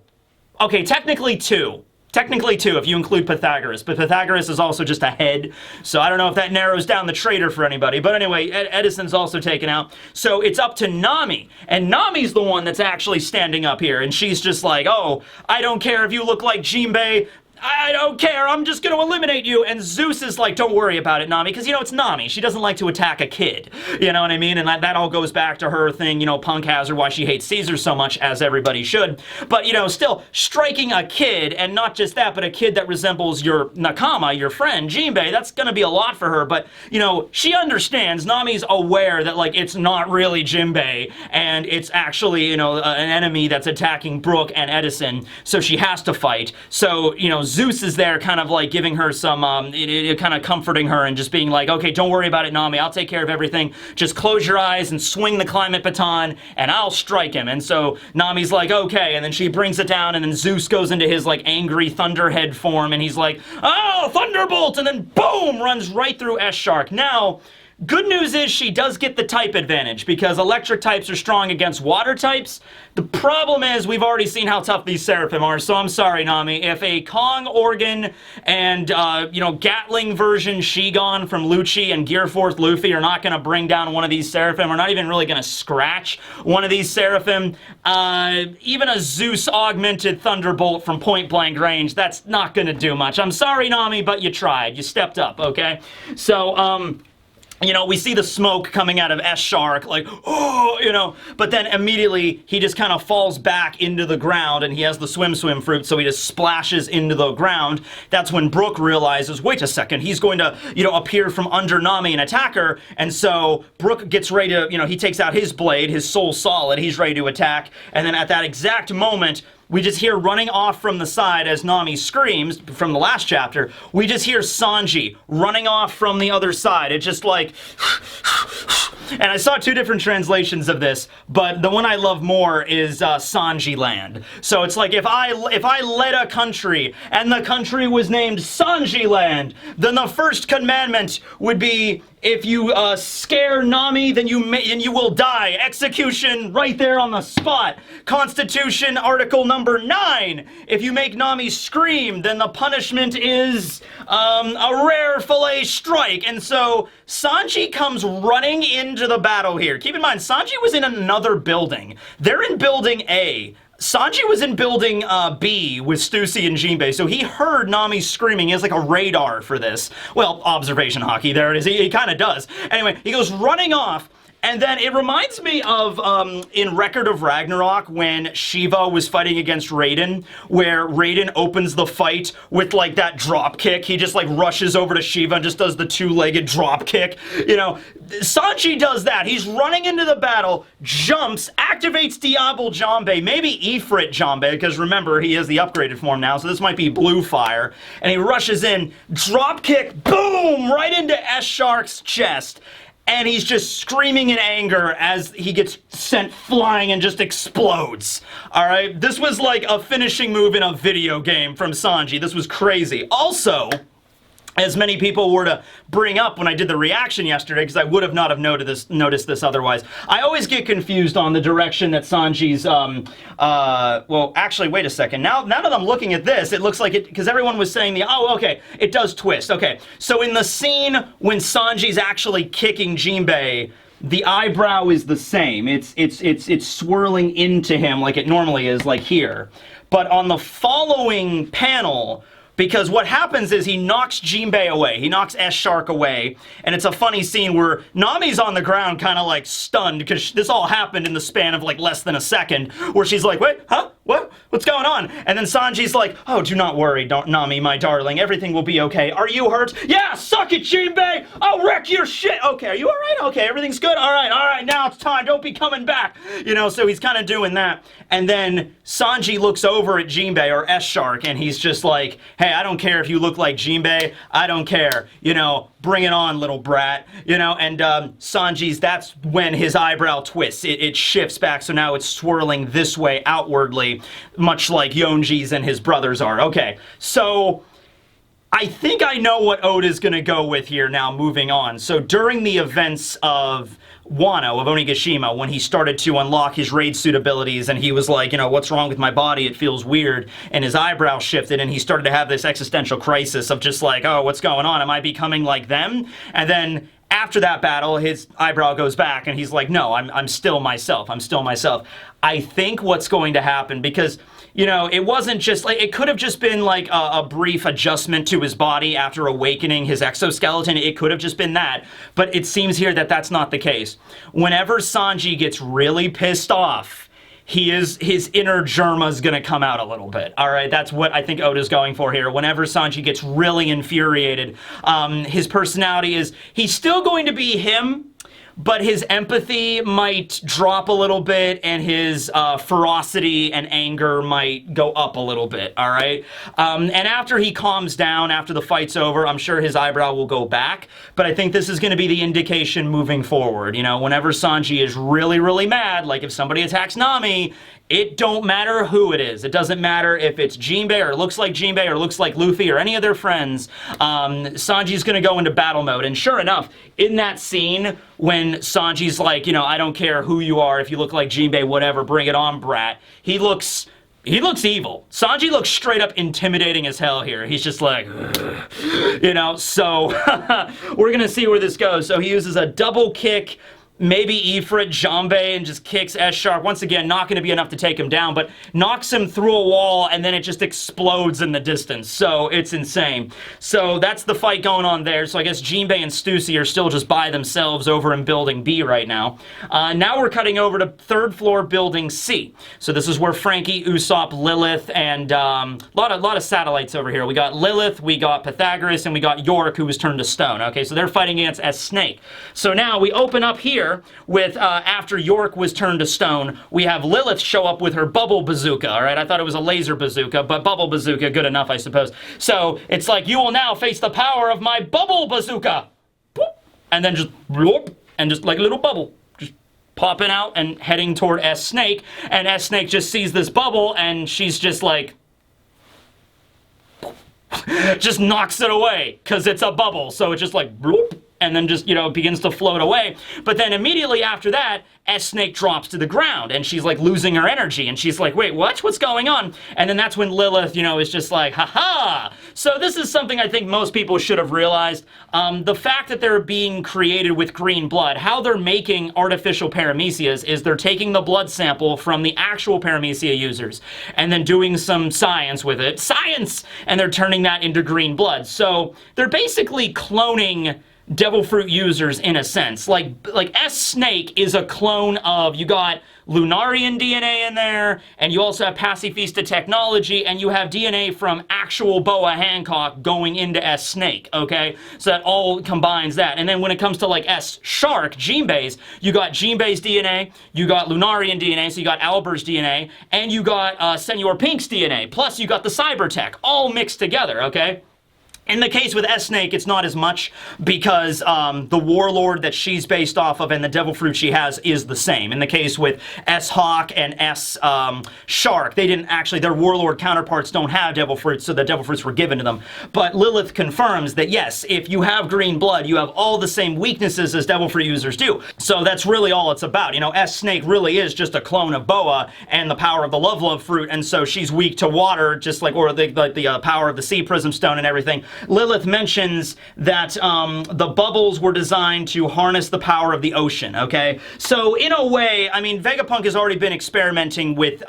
Okay, technically two. Technically two, if you include Pythagoras, but Pythagoras is also just a head, so I don't know if that narrows down the traitor for anybody, but anyway, Edison's also taken out, so it's up to Nami, and Nami's the one that's actually standing up here, and she's just like, oh, I don't care if you look like Jinbei, I don't care, I'm just gonna eliminate you. And Zeus is like, don't worry about it, Nami, because, you know, it's Nami. She doesn't like to attack a kid. You know what I mean? And that all goes back to her thing, you know, Punk has her, why she hates Caesar so much, as everybody should. But, you know, still, striking a kid, and not just that, but a kid that resembles your Nakama, your friend, Jinbei, that's gonna be a lot for her. But, you know, she understands, Nami's aware that, like, it's not really Jinbei, and it's actually, you know, an enemy that's attacking Brook and Edison, so she has to fight. So, you know, Zeus is there kind of like giving her some, kind of comforting her and just being like, okay, don't worry about it, Nami, I'll take care of everything. Just close your eyes and swing the climate baton and I'll strike him. And so Nami's like, okay, and then she brings it down and then Zeus goes into his like angry thunderhead form and he's like, oh, thunderbolt, and then boom, runs right through S-Shark. Now, good news is she does get the type advantage because electric types are strong against water types. The problem is we've already seen how tough these Seraphim are, so I'm sorry, Nami. If a Kong Organ and, you know, Gatling version Shigon from Lucci and Gear 4th Luffy are not going to bring down one of these Seraphim, or not even really going to scratch one of these Seraphim, even a Zeus augmented Thunderbolt from point blank range, that's not going to do much. I'm sorry, Nami, but you tried. You stepped up, okay? So, you know, we see the smoke coming out of S-Shark, like, oh, you know, but then immediately he just kind of falls back into the ground and he has the swim fruit, so he just splashes into the ground. That's when Brook realizes, wait a second, he's going to, you know, appear from under Nami and attack her, and so Brook gets ready to, you know, he takes out his blade, his Soul Solid, he's ready to attack, and then at that exact moment, we just hear running off from the side as Nami screams from the last chapter. We just hear Sanji running off from the other side. It's just like... And I saw two different translations of this, but the one I love more is Sanji Land. So it's like if I led a country and the country was named Sanji Land, then the first commandment would be, if you scare Nami, then you will die. Execution right there on the spot. Constitution Article number 9. If you make Nami scream, then the punishment is a rare fillet strike. And so Sanji comes running into the battle here. Keep in mind, Sanji was in another building. They're in building A. Sanji was in building B with Stussy and Jinbei, so he heard Nami screaming. He has like a radar for this. Well, observation hockey, there it is. He kind of does. Anyway, he goes running off, And then it reminds me of in Record of Ragnarok when Shiva was fighting against Raiden, where Raiden opens the fight with like that drop kick. He just like rushes over to Shiva and just does the two-legged drop kick. You know, Sanji does that. He's running into the battle, jumps, activates Diable Jambe, maybe Ifrit Jambe, because remember, he has the upgraded form now, so this might be Blue Fire. And he rushes in, drop kick, boom, right into S-Shark's chest. And he's just screaming in anger as he gets sent flying and just explodes. All right? This was like a finishing move in a video game from Sanji. This was crazy. Also, as many people were to bring up when I did the reaction yesterday, because I would have not have noticed this otherwise. I always get confused on the direction that Sanji's, well, actually, wait a second. Now that I'm looking at this, it looks like it, because everyone was saying oh, okay, it does twist. Okay, so in the scene when Sanji's actually kicking Jinbei, the eyebrow is the same. It's swirling into him like it normally is, like here. But on the following panel, because what happens is he knocks Jinbei away. He knocks S-Shark away. And it's a funny scene where Nami's on the ground kind of like stunned because this all happened in the span of like less than a second, where she's like, wait, huh? What? What's going on? And then Sanji's like, oh, do not worry, Nami, my darling. Everything will be okay. Are you hurt? Yeah, suck it, Jinbei! I'll wreck your shit! Okay, are you alright? Okay, everything's good? Alright, now it's time. Don't be coming back. You know, so he's kind of doing that. And then Sanji looks over at Jinbei, or S-Shark, and he's just like, hey, I don't care if you look like Jinbei. I don't care. You know, bring it on, little brat. You know, and Sanji's, that's when his eyebrow twists. It shifts back, so now it's swirling this way outwardly, much like Yonji's and his brothers are. Okay, so I think I know what Oda's gonna go with here now, moving on. So during the events of Wano, of Onigashima, when he started to unlock his raid suit abilities and he was like, you know, what's wrong with my body? It feels weird. And his eyebrow shifted and he started to have this existential crisis of just like, oh, what's going on? Am I becoming like them? And then after that battle, his eyebrow goes back and he's like, no, I'm still myself. I'm still myself. I think what's going to happen, because, you know, it wasn't just like, it could have just been like a brief adjustment to his body after awakening his exoskeleton. It could have just been that. But it seems here that that's not the case. Whenever Sanji gets really pissed off, his inner Germa's gonna come out a little bit. All right, that's what I think Oda's going for here. Whenever Sanji gets really infuriated, his personality is, he's still going to be him, but his empathy might drop a little bit and his ferocity and anger might go up a little bit, all right? And after he calms down, after the fight's over, I'm sure his eyebrow will go back, but I think this is going to be the indication moving forward. You know, whenever Sanji is really, really mad, like if somebody attacks Nami, it don't matter who it is. It doesn't matter if it's Jinbei or looks like Jinbei or looks like Luffy or any of their friends. Sanji's gonna go into battle mode. And sure enough, in that scene when Sanji's like, you know, I don't care who you are, if you look like Jinbei, whatever, bring it on, brat. He looks evil. Sanji looks straight up intimidating as hell here. He's just like, ugh. You know, so we're gonna see where this goes. So he uses a double kick, maybe Ifrit Jambe, and just kicks S-Shark. Once again, not going to be enough to take him down, but knocks him through a wall, and then it just explodes in the distance. So it's insane. So that's the fight going on there. So I guess Jinbei and Stussy are still just by themselves over in Building B right now. Now we're cutting over to 3rd floor Building C. So this is where Franky, Usopp, Lilith, and a lot of satellites over here. We got Lilith, we got Pythagoras, and we got York, who was turned to stone. Okay, so they're fighting against S-Snake. So now we open up here with, after York was turned to stone, we have Lilith show up with her bubble bazooka, all right? I thought it was a laser bazooka, but bubble bazooka, good enough, I suppose. So it's like, you will now face the power of my bubble bazooka. Boop. And then just, whoop, and just like a little bubble, just popping out and heading toward S-Snake, and S-Snake just sees this bubble, and she's just like, just knocks it away, because it's a bubble, so it's just like, bloop, and then just, you know, begins to float away. But then immediately after that, S-Snake drops to the ground, and she's like losing her energy, and she's like, wait, what? What's going on? And then that's when Lilith, you know, is just like, haha! So this is something I think most people should have realized. The fact that they're being created with green blood, how they're making artificial paramecias is they're taking the blood sample from the actual paramecia users, and then doing some science with it. Science! And they're turning that into green blood. So they're basically cloning Devil Fruit users in a sense. Like S-Snake is a clone of, you got Lunarian DNA in there, and you also have Pacifista technology, and you have DNA from actual Boa Hancock going into S-Snake, okay? So that all combines that. And then when it comes to like S-Shark, Jinbei's, you got Jinbei's DNA, you got Lunarian DNA, so you got Alber's DNA, and you got Senor Pink's DNA, plus you got the Cybertech, all mixed together, okay? In the case with S-Snake, it's not as much because the Warlord that she's based off of and the Devil Fruit she has is the same. In the case with S-Hawk and S-Shark, they didn't actually, their Warlord counterparts don't have Devil Fruits, so the Devil Fruits were given to them. But Lilith confirms that yes, if you have green blood, you have all the same weaknesses as Devil Fruit users do. So that's really all it's about. You know, S-Snake really is just a clone of Boa and the power of the Love Fruit, and so she's weak to water, just like, or the power of the Sea Prism Stone and everything. Lilith mentions that the bubbles were designed to harness the power of the ocean, okay? So in a way, I mean, Vegapunk has already been experimenting with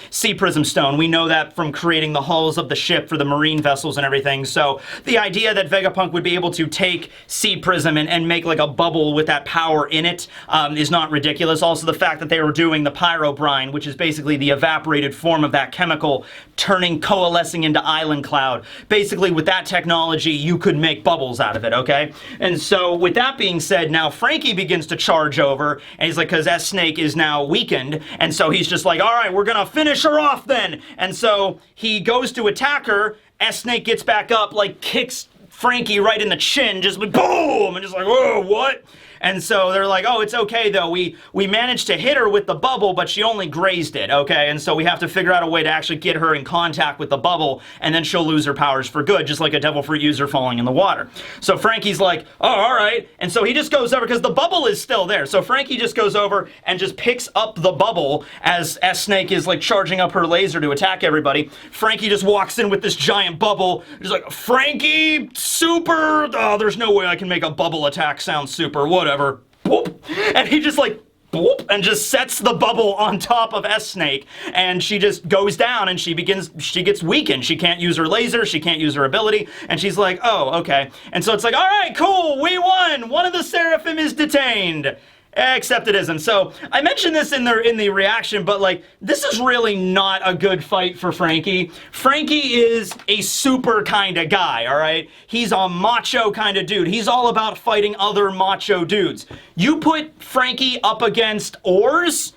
Sea Prism Stone. We know that from creating the hulls of the ship for the marine vessels and everything. So the idea that Vegapunk would be able to take Sea Prism and make like a bubble with that power in it is not ridiculous. Also the fact that they were doing the Pyrobrine, which is basically the evaporated form of that chemical, coalescing into Island Cloud. Basically with that technology, you could make bubbles out of it, okay? And so with that being said, now Franky begins to charge over, and he's like, because S-Snake is now weakened, and so he's just like, all right, we're gonna finish her off then. And so he goes to attack her, S-Snake gets back up, like kicks Franky right in the chin, just like boom, and just like, whoa, what? And so they're like, oh, it's okay though. We managed to hit her with the bubble, but she only grazed it, okay? And so we have to figure out a way to actually get her in contact with the bubble, and then she'll lose her powers for good, just like a Devil Fruit user falling in the water. So Franky's like, oh, all right. And so he just goes over, because the bubble is still there. So Franky just goes over and just picks up the bubble as S-Snake is like charging up her laser to attack everybody. Franky just walks in with this giant bubble. He's like, Franky, super, oh, there's no way I can make a bubble attack sound super, whatever. Whoop. And he just like whoop, and just sets the bubble on top of S-Snake, and she just goes down, and she gets weakened. She can't use her laser, she can't use her ability, and she's like, oh, okay. And so it's like, all right, cool, we won! One of the Seraphim is detained. Except it isn't. So I mentioned this in the reaction, but like, this is really not a good fight for Franky. Franky is a super kind of guy, all right? He's a macho kind of dude. He's all about fighting other macho dudes. You put Franky up against Oars,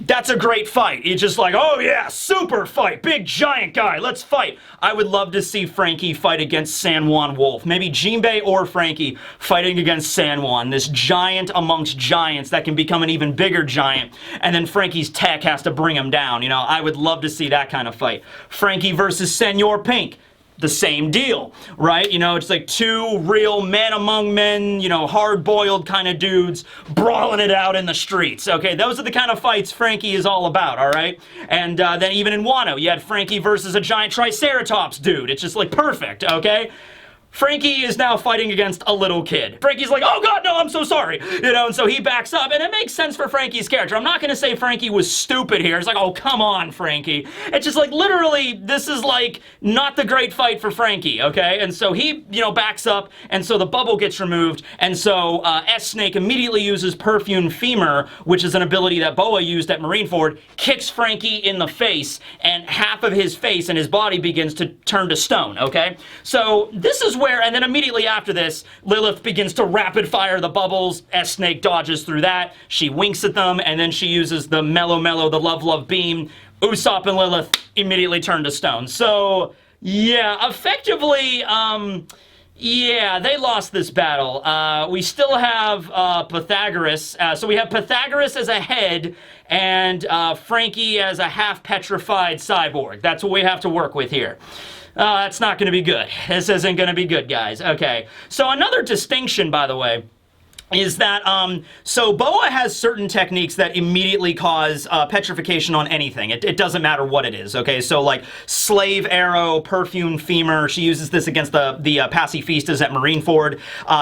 that's a great fight. He's just like, oh yeah, super fight, big giant guy, let's fight. I would love to see Franky fight against San Juan Wolf. Maybe Jinbei or Franky fighting against San Juan, this giant amongst giants that can become an even bigger giant, and then Franky's tech has to bring him down. You know, I would love to see that kind of fight. Franky versus Senor Pink. The same deal, right? You know, it's like two real men among men, you know, hard-boiled kind of dudes brawling it out in the streets, okay? Those are the kind of fights Franky is all about, all right? And then even in Wano, you had Franky versus a giant Triceratops dude. It's just like perfect, okay? Franky is now fighting against a little kid. Franky's like, oh god, no, I'm so sorry. You know, and so he backs up, and it makes sense for Franky's character. I'm not gonna say Franky was stupid here. It's like, oh, come on, Franky. It's just like, literally, this is like, not the great fight for Franky, okay? And so he, you know, backs up, and so the bubble gets removed, and so S-Snake immediately uses Perfume Femur, which is an ability that Boa used at Marineford, kicks Franky in the face, and half of his face and his body begins to turn to stone, okay? So this is where, and then immediately after this, Lilith begins to rapid fire the bubbles. S-Snake dodges through that. She winks at them, and then she uses the Mellow, the Love beam. Usopp and Lilith immediately turn to stone. So, yeah, effectively, yeah, they lost this battle. We still have Pythagoras. So we have Pythagoras as a head, and Franky as a half-petrified cyborg. That's what we have to work with here. That's not going to be good. This isn't going to be good, guys. Okay. So another distinction, by the way, is that, so Boa has certain techniques that immediately cause petrification on anything. It doesn't matter what it is, okay? So, like, slave arrow, perfume femur, she uses this against the pacifistas at Marineford.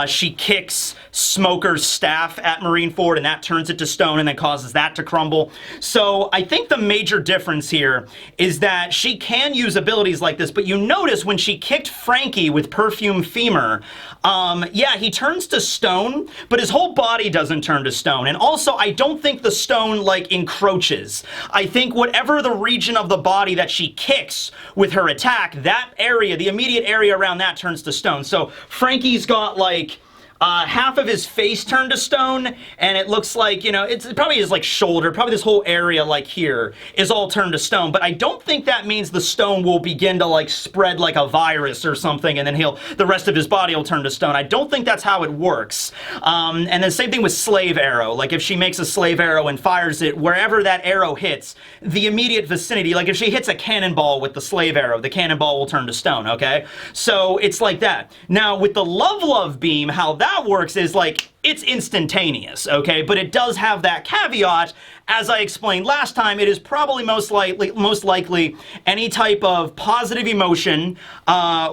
She kicks Smoker's staff at Marineford, and that turns it to stone and then causes that to crumble. So, I think the major difference here is that she can use abilities like this, but you notice when she kicked Franky with perfume femur, yeah, he turns to stone, but his whole body doesn't turn to stone. And also, I don't think the stone, like, encroaches. I think whatever the region of the body that she kicks with her attack, that area, the immediate area around that turns to stone. So Franky's got, like, half of his face turned to stone, and it looks like, you know, it's probably his, like, shoulder, probably this whole area, like, here, is all turned to stone. But I don't think that means the stone will begin to, like, spread like a virus or something, and then the rest of his body will turn to stone. I don't think that's how it works. And the same thing with slave arrow. Like, if she makes a slave arrow and fires it, wherever that arrow hits, the immediate vicinity, like, if she hits a cannonball with the slave arrow, the cannonball will turn to stone, okay? So, it's like that. Now, with the love beam, how that works is, like, it's instantaneous, okay? But it does have that caveat. As I explained last time, it is probably most likely any type of positive emotion,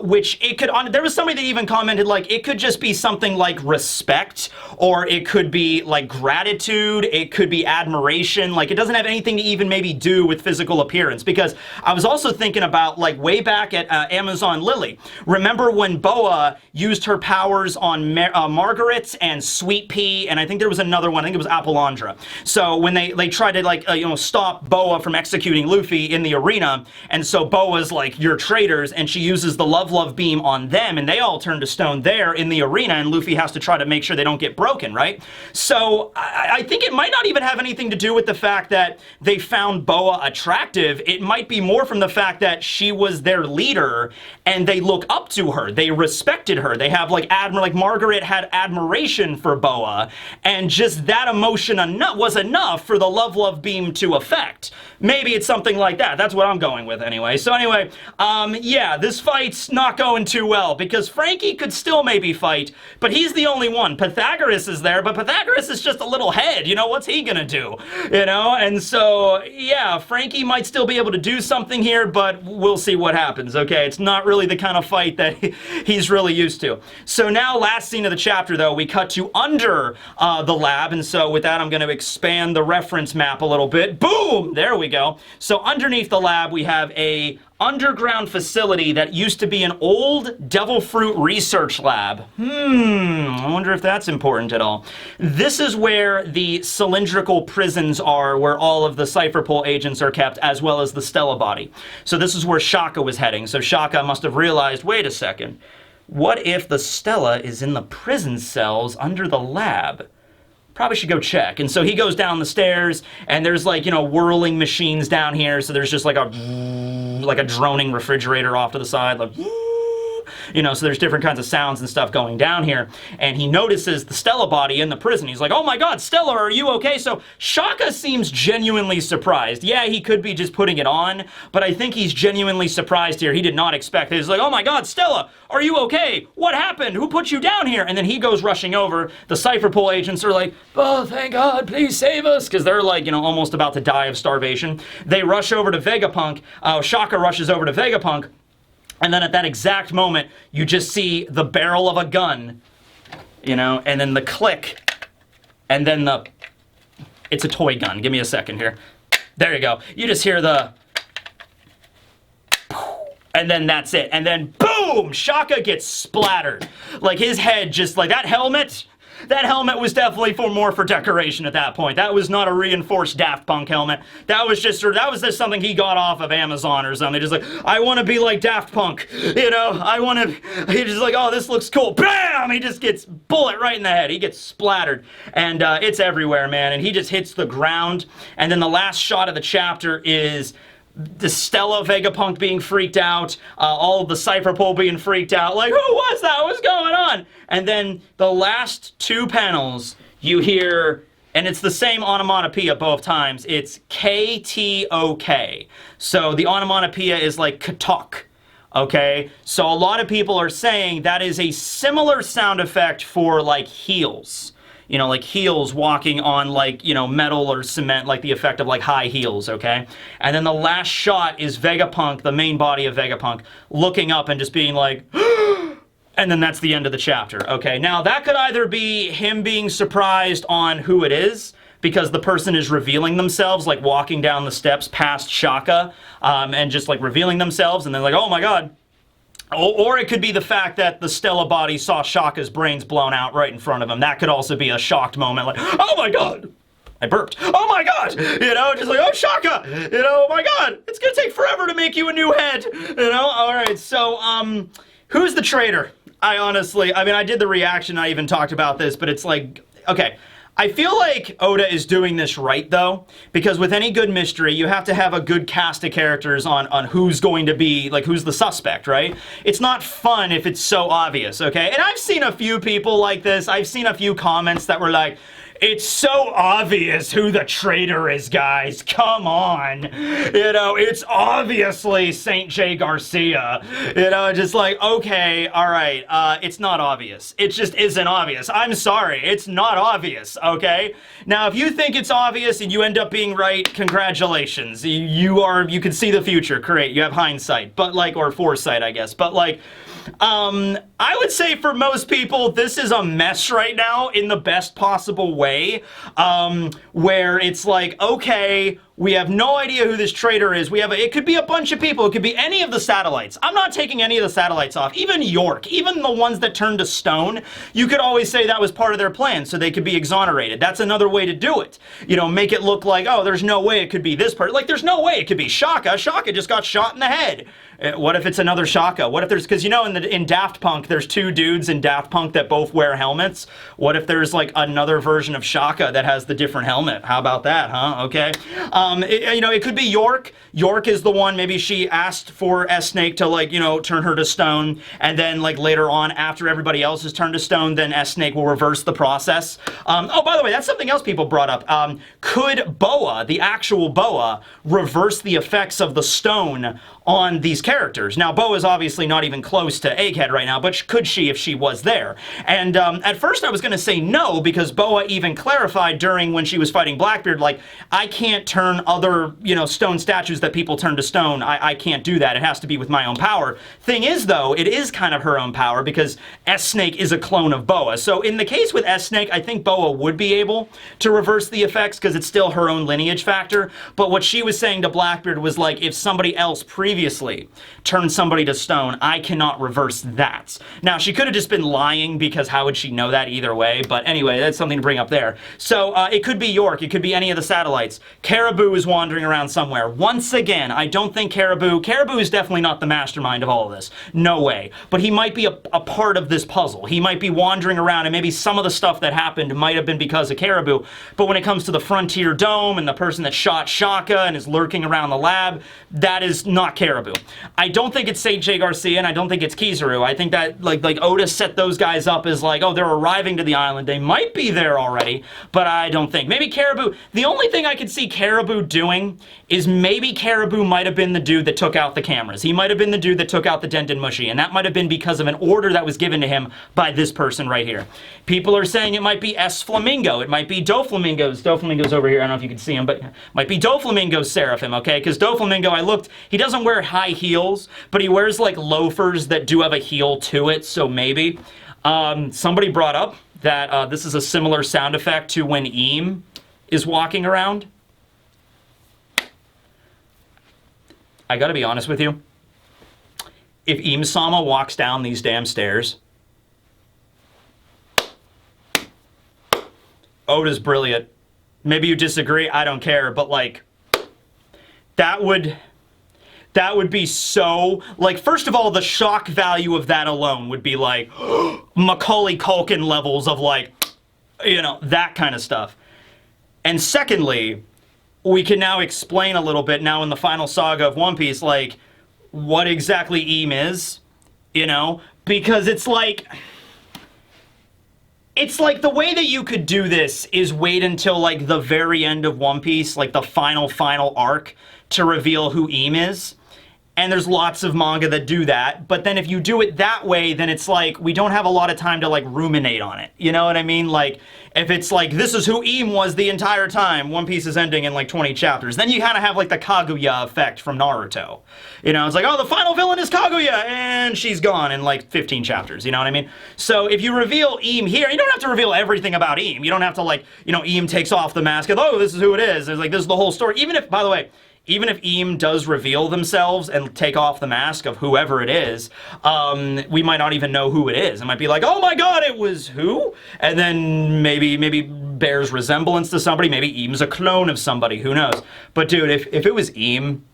which it could, there was somebody that even commented, like, it could just be something like respect, or it could be, like, gratitude, it could be admiration, like, it doesn't have anything to even maybe do with physical appearance, because I was also thinking about, like, way back at Amazon Lily. Remember when Boa used her powers on Margaret and Sweet Pea, and I think there was another one, I think it was Apollandra. So when they tried to, like, you know, stop Boa from executing Luffy in the arena, and so Boa's like, you're traitors, and she uses the love beam on them, and they all turn to stone there in the arena, and Luffy has to try to make sure they don't get broken, right? So I think it might not even have anything to do with the fact that they found Boa attractive. It might be more from the fact that she was their leader, and they look up to her. They respected her. They have, like, like Margaret had admiration for Boa, and just that emotion was enough for the love beam to affect. Maybe it's something like that. That's what I'm going with anyway. So anyway, yeah, this fight's not going too well, because Franky could still maybe fight, but he's the only one. Pythagoras is there, but Pythagoras is just a little head. You know, what's he gonna do? You know, and so, yeah, Franky might still be able to do something here, but we'll see what happens, okay? It's not really the kind of fight that he's really used to. So now, last scene of the chapter, though, we cut to under the lab, and so with that, I'm gonna expand the reference map a little bit. Boom! There we go. So underneath the lab, we have a underground facility that used to be an old devil fruit research lab. I wonder if that's important at all. This is where the cylindrical prisons are, where all of the Cypher Pole agents are kept, as well as the Stella body. So this is where Shaka was heading. So Shaka must have realized, wait a second, what if the Stella is in the prison cells under the lab? Probably should go check. And so he goes down the stairs, and there's, like, you know, whirling machines down here. So there's just like a droning refrigerator off to the side, like, you know, so there's different kinds of sounds and stuff going down here. And he notices the Stella body in the prison. He's like, oh my God, Stella, are you okay? So Shaka seems genuinely surprised. Yeah, he could be just putting it on, but I think he's genuinely surprised here. He did not expect it. He's like, oh my God, Stella, are you okay? What happened? Who put you down here? And then he goes rushing over. The Cypher Pole agents are like, oh, thank God, please save us. Because they're, like, you know, almost about to die of starvation. They rush over to Vegapunk. Shaka rushes over to Vegapunk. And then at that exact moment, you just see the barrel of a gun, you know, and then the click, and then it's a toy gun. Give me a second here. There you go. You just hear the, and then that's it. And then boom, Shaka gets splattered. Like, his head just, like, that helmet was definitely more for decoration at that point. That was not a reinforced Daft Punk helmet. That was just something he got off of Amazon or something. Just like, I want to be like Daft Punk, you know? He's just like, oh, this looks cool. Bam! He just gets bullet right in the head. He gets splattered. And it's everywhere, man. And he just hits the ground. And then the last shot of the chapter is the Stella Vegapunk being freaked out, all of the Cypher Pole being freaked out, like, who was that? What's going on? And then the last two panels, you hear, and it's the same onomatopoeia both times, it's K-T-O-K. So the onomatopoeia is like katok, okay? So a lot of people are saying that is a similar sound effect for, like, heels. you know, like heels walking on like, you know, metal or cement, like the effect of like high heels, okay? And then the last shot is Vegapunk, the main body of Vegapunk, looking up and just being like, and then that's the end of the chapter, okay? Now, that could either be him being surprised on who it is, because the person is revealing themselves, like walking down the steps past Shaka, and just like revealing themselves, and they're like, oh my god. Or it could be the fact that the Stella body saw Shaka's brains blown out right in front of him. That could also be a shocked moment, like, oh my god! I burped. Oh my god! You know, just like, oh Shaka! You know, oh my god! It's gonna take forever to make you a new head! You know? Alright, so, who's the traitor? I mean, I did the reaction, I even talked about this, but it's like, okay. I feel like Oda is doing this right, though, because with any good mystery, you have to have a good cast of characters on who's going to be, like, who's the suspect, right? It's not fun if it's so obvious, okay? And I've seen a few people like this. I've seen a few comments that were like, it's so obvious who the traitor is, guys. Come on. You know, it's obviously St. J. Garcia. You know, just like, okay, all right, it's not obvious. It just isn't obvious. I'm sorry, it's not obvious, okay? Now, if you think it's obvious and you end up being right, congratulations. You can see the future. Great, you have hindsight, but like, or foresight, I guess. But like, I would say for most people, this is a mess right now in the best possible way, where it's like, okay, we have no idea who this traitor is. It could be a bunch of people. It could be any of the satellites. I'm not taking any of the satellites off. Even York, even the ones that turned to stone, you could always say that was part of their plan so they could be exonerated. That's another way to do it. You know, make it look like, oh, there's no way it could be this person. Like, there's no way it could be Shaka. Shaka just got shot in the head. What if it's another Shaka? What if there's, because you know in Daft Punk, there's two dudes in Daft Punk that both wear helmets. What if there's like another version of Shaka that has the different helmet? How about that, huh? Okay. You know, it could be York. York is the one, maybe she asked for S-Snake to, like, you know, turn her to stone, and then, like, later on, after everybody else is turned to stone, then S-Snake will reverse the process. Oh, by the way, that's something else people brought up. Could Boa, the actual Boa, reverse the effects of the stone on these characters? Now, Boa's obviously not even close to Egghead right now, but could she if she was there? And at first I was going to say no, because Boa even clarified during when she was fighting Blackbeard, like, I can't turn other, you know, stone statues that people turn to stone. I can't do that. It has to be with my own power. Thing is, though, it is kind of her own power, because S-Snake is a clone of Boa. So in the case with S-Snake, I think Boa would be able to reverse the effects, because it's still her own lineage factor. But what she was saying to Blackbeard was like, if somebody else previously turned somebody to stone, I cannot reverse that. Now, she could have just been lying, because how would she know that either way? But anyway, that's something to bring up there. So it could be York. It could be any of the satellites. Caribou is wandering around somewhere. Once again, I don't think Caribou is definitely not the mastermind of all of this. No way. But he might be a part of this puzzle. He might be wandering around, and maybe some of the stuff that happened might have been because of Caribou. But when it comes to the Frontier Dome and the person that shot Shaka and is lurking around the lab, that is not Caribou. I don't think it's St. J. Garcia, and I don't think it's Kizaru. I think that like Oda set those guys up as like, oh, they're arriving to the island. They might be there already, but I don't think. Maybe Caribou. The only thing I could see Caribou doing is maybe Caribou might have been the dude that took out the cameras. He might have been the dude that took out the Denden Mushi, and that might have been because of an order that was given to him by this person right here. People are saying it might be S. Flamingo. It might be Doflamingo's. Doflamingo's over here. I don't know if you can see him, but it might be Doflamingo's Seraphim, okay? Because Doflamingo, I looked, he doesn't wear high heels, but he wears like loafers that do have a heel to it, so maybe. Somebody brought up that this is a similar sound effect to when Eam is walking around. I gotta be honest with you. If Eam-sama walks down these damn stairs, Oda's brilliant. Maybe you disagree, I don't care, but like, that would be so, like, first of all, the shock value of that alone would be like, Macaulay Culkin levels of like, you know, that kind of stuff. And secondly, we can now explain a little bit now in the final saga of One Piece, like, what exactly Eam is, you know? Because it's like the way that you could do this is wait until, like, the very end of One Piece, like, the final arc, to reveal who Eam is. And there's lots of manga that do that. But then if you do it that way, then it's like, we don't have a lot of time to like ruminate on it. You know what I mean? Like, if it's like, this is who Im was the entire time, One Piece is ending in like 20 chapters, then you kind of have like the Kaguya effect from Naruto. You know, it's like, oh, the final villain is Kaguya, and she's gone in like 15 chapters. You know what I mean? So if you reveal Im here, you don't have to reveal everything about Im. You don't have to like, you know, Im takes off the mask and, oh, this is who it is. It's like, this is the whole story. Even if, by the way, even if Im does reveal themselves and take off the mask of whoever it is, we might not even know who it is. It might be like, oh my god, it was who? And then maybe bears resemblance to somebody. Maybe Im's a clone of somebody. Who knows? But dude, if it was Im,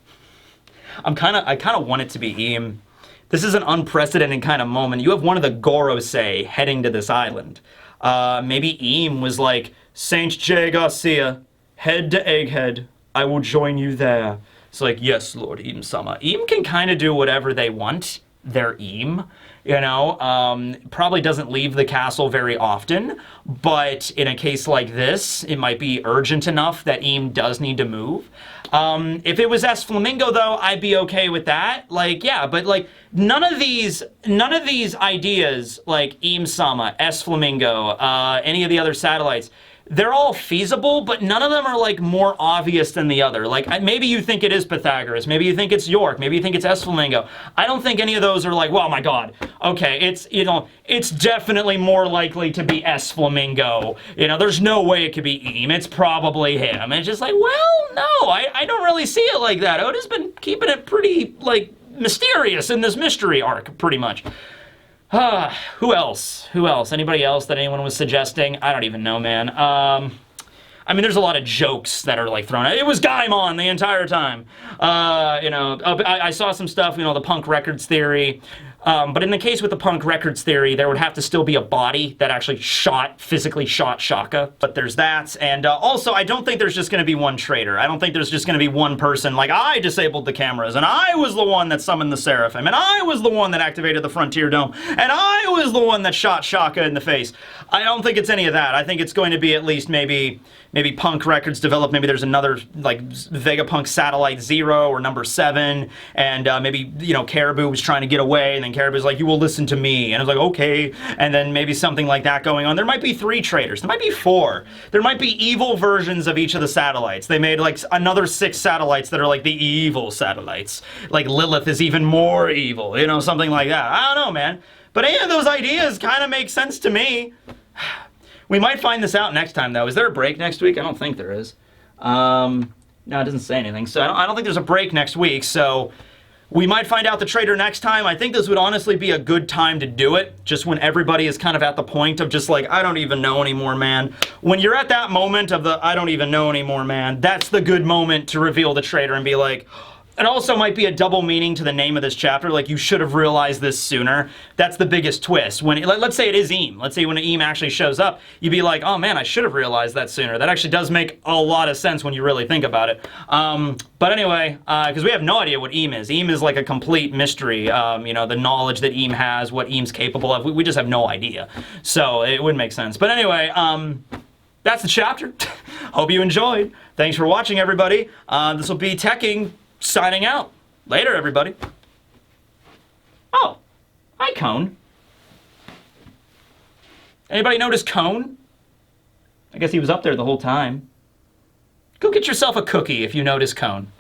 I kind of want it to be Im. This is an unprecedented kind of moment. You have one of the Gorosei heading to this island. Maybe Im was like, Saint J. Garcia, head to Egghead. I will join you there. It's like, yes, Lord Im-sama. Im can kind of do whatever they want. They're Im, you know. Probably doesn't leave the castle very often, but in a case like this, it might be urgent enough that Im does need to move. If it was S Flamingo, though, I'd be okay with that. Like, yeah, but like none of these ideas, like Im-sama, S Flamingo, any of the other satellites, they're all feasible, but none of them are like more obvious than the other. Like maybe you think it is Pythagoras, maybe you think it's York, maybe you think it's S Flamingo. I don't think any of those are like, well, my God, okay, it's, you know, it's definitely more likely to be S Flamingo. You know, there's no way it could be Im. It's probably him. And it's just like, well, no, I don't really see it like that. Oda's been keeping it pretty like mysterious in this mystery arc, pretty much. Who else? Anybody else that anyone was suggesting? I don't even know, man. I mean, there's a lot of jokes that are like thrown out. It was Gaimon the entire time. You know, I saw some stuff, you know, the punk records theory. But in the case with the punk records theory, there would have to still be a body that actually physically shot Shaka. But there's that. And also, I don't think there's just going to be one traitor. I don't think there's just going to be one person like, I disabled the cameras, and I was the one that summoned the Seraphim, and I was the one that activated the Frontier Dome, and I was the one that shot Shaka in the face. I don't think it's any of that. I think it's going to be at least maybe Punk Records developed, maybe there's another, like, Vegapunk Satellite 0 or number 7, and maybe, you know, Caribou was trying to get away, and then Caribou's like, you will listen to me, and I was like, okay, and then maybe something like that going on. There might be 3 traitors, there might be 4, there might be evil versions of each of the satellites. They made, like, another 6 satellites that are, like, the evil satellites. Like, Lilith is even more evil, you know, something like that. I don't know, man. But any of those ideas kind of make sense to me. We might find this out next time, though. Is there a break next week? I don't think there is. No, it doesn't say anything. So I don't think there's a break next week, so we might find out the traitor next time. I think this would honestly be a good time to do it, just when everybody is kind of at the point of just like, I don't even know anymore, man. When you're at that moment of the, I don't even know anymore, man, that's the good moment to reveal the traitor and be like, it also might be a double meaning to the name of this chapter, like you should have realized this sooner. That's the biggest twist. When let's say it is Im. Let's say when Im actually shows up, you'd be like, oh man, I should have realized that sooner. That actually does make a lot of sense when you really think about it. But anyway, because we have no idea what Im is. Im is like a complete mystery. You know, the knowledge that Im has, what Im's capable of, we just have no idea. So it wouldn't make sense. But anyway, that's the chapter. Hope you enjoyed. Thanks for watching, everybody. This will be Teching signing out. Later, everybody. Oh, hi, Cone. Anybody notice Cone? I guess he was up there the whole time. Go get yourself a cookie if you notice Cone.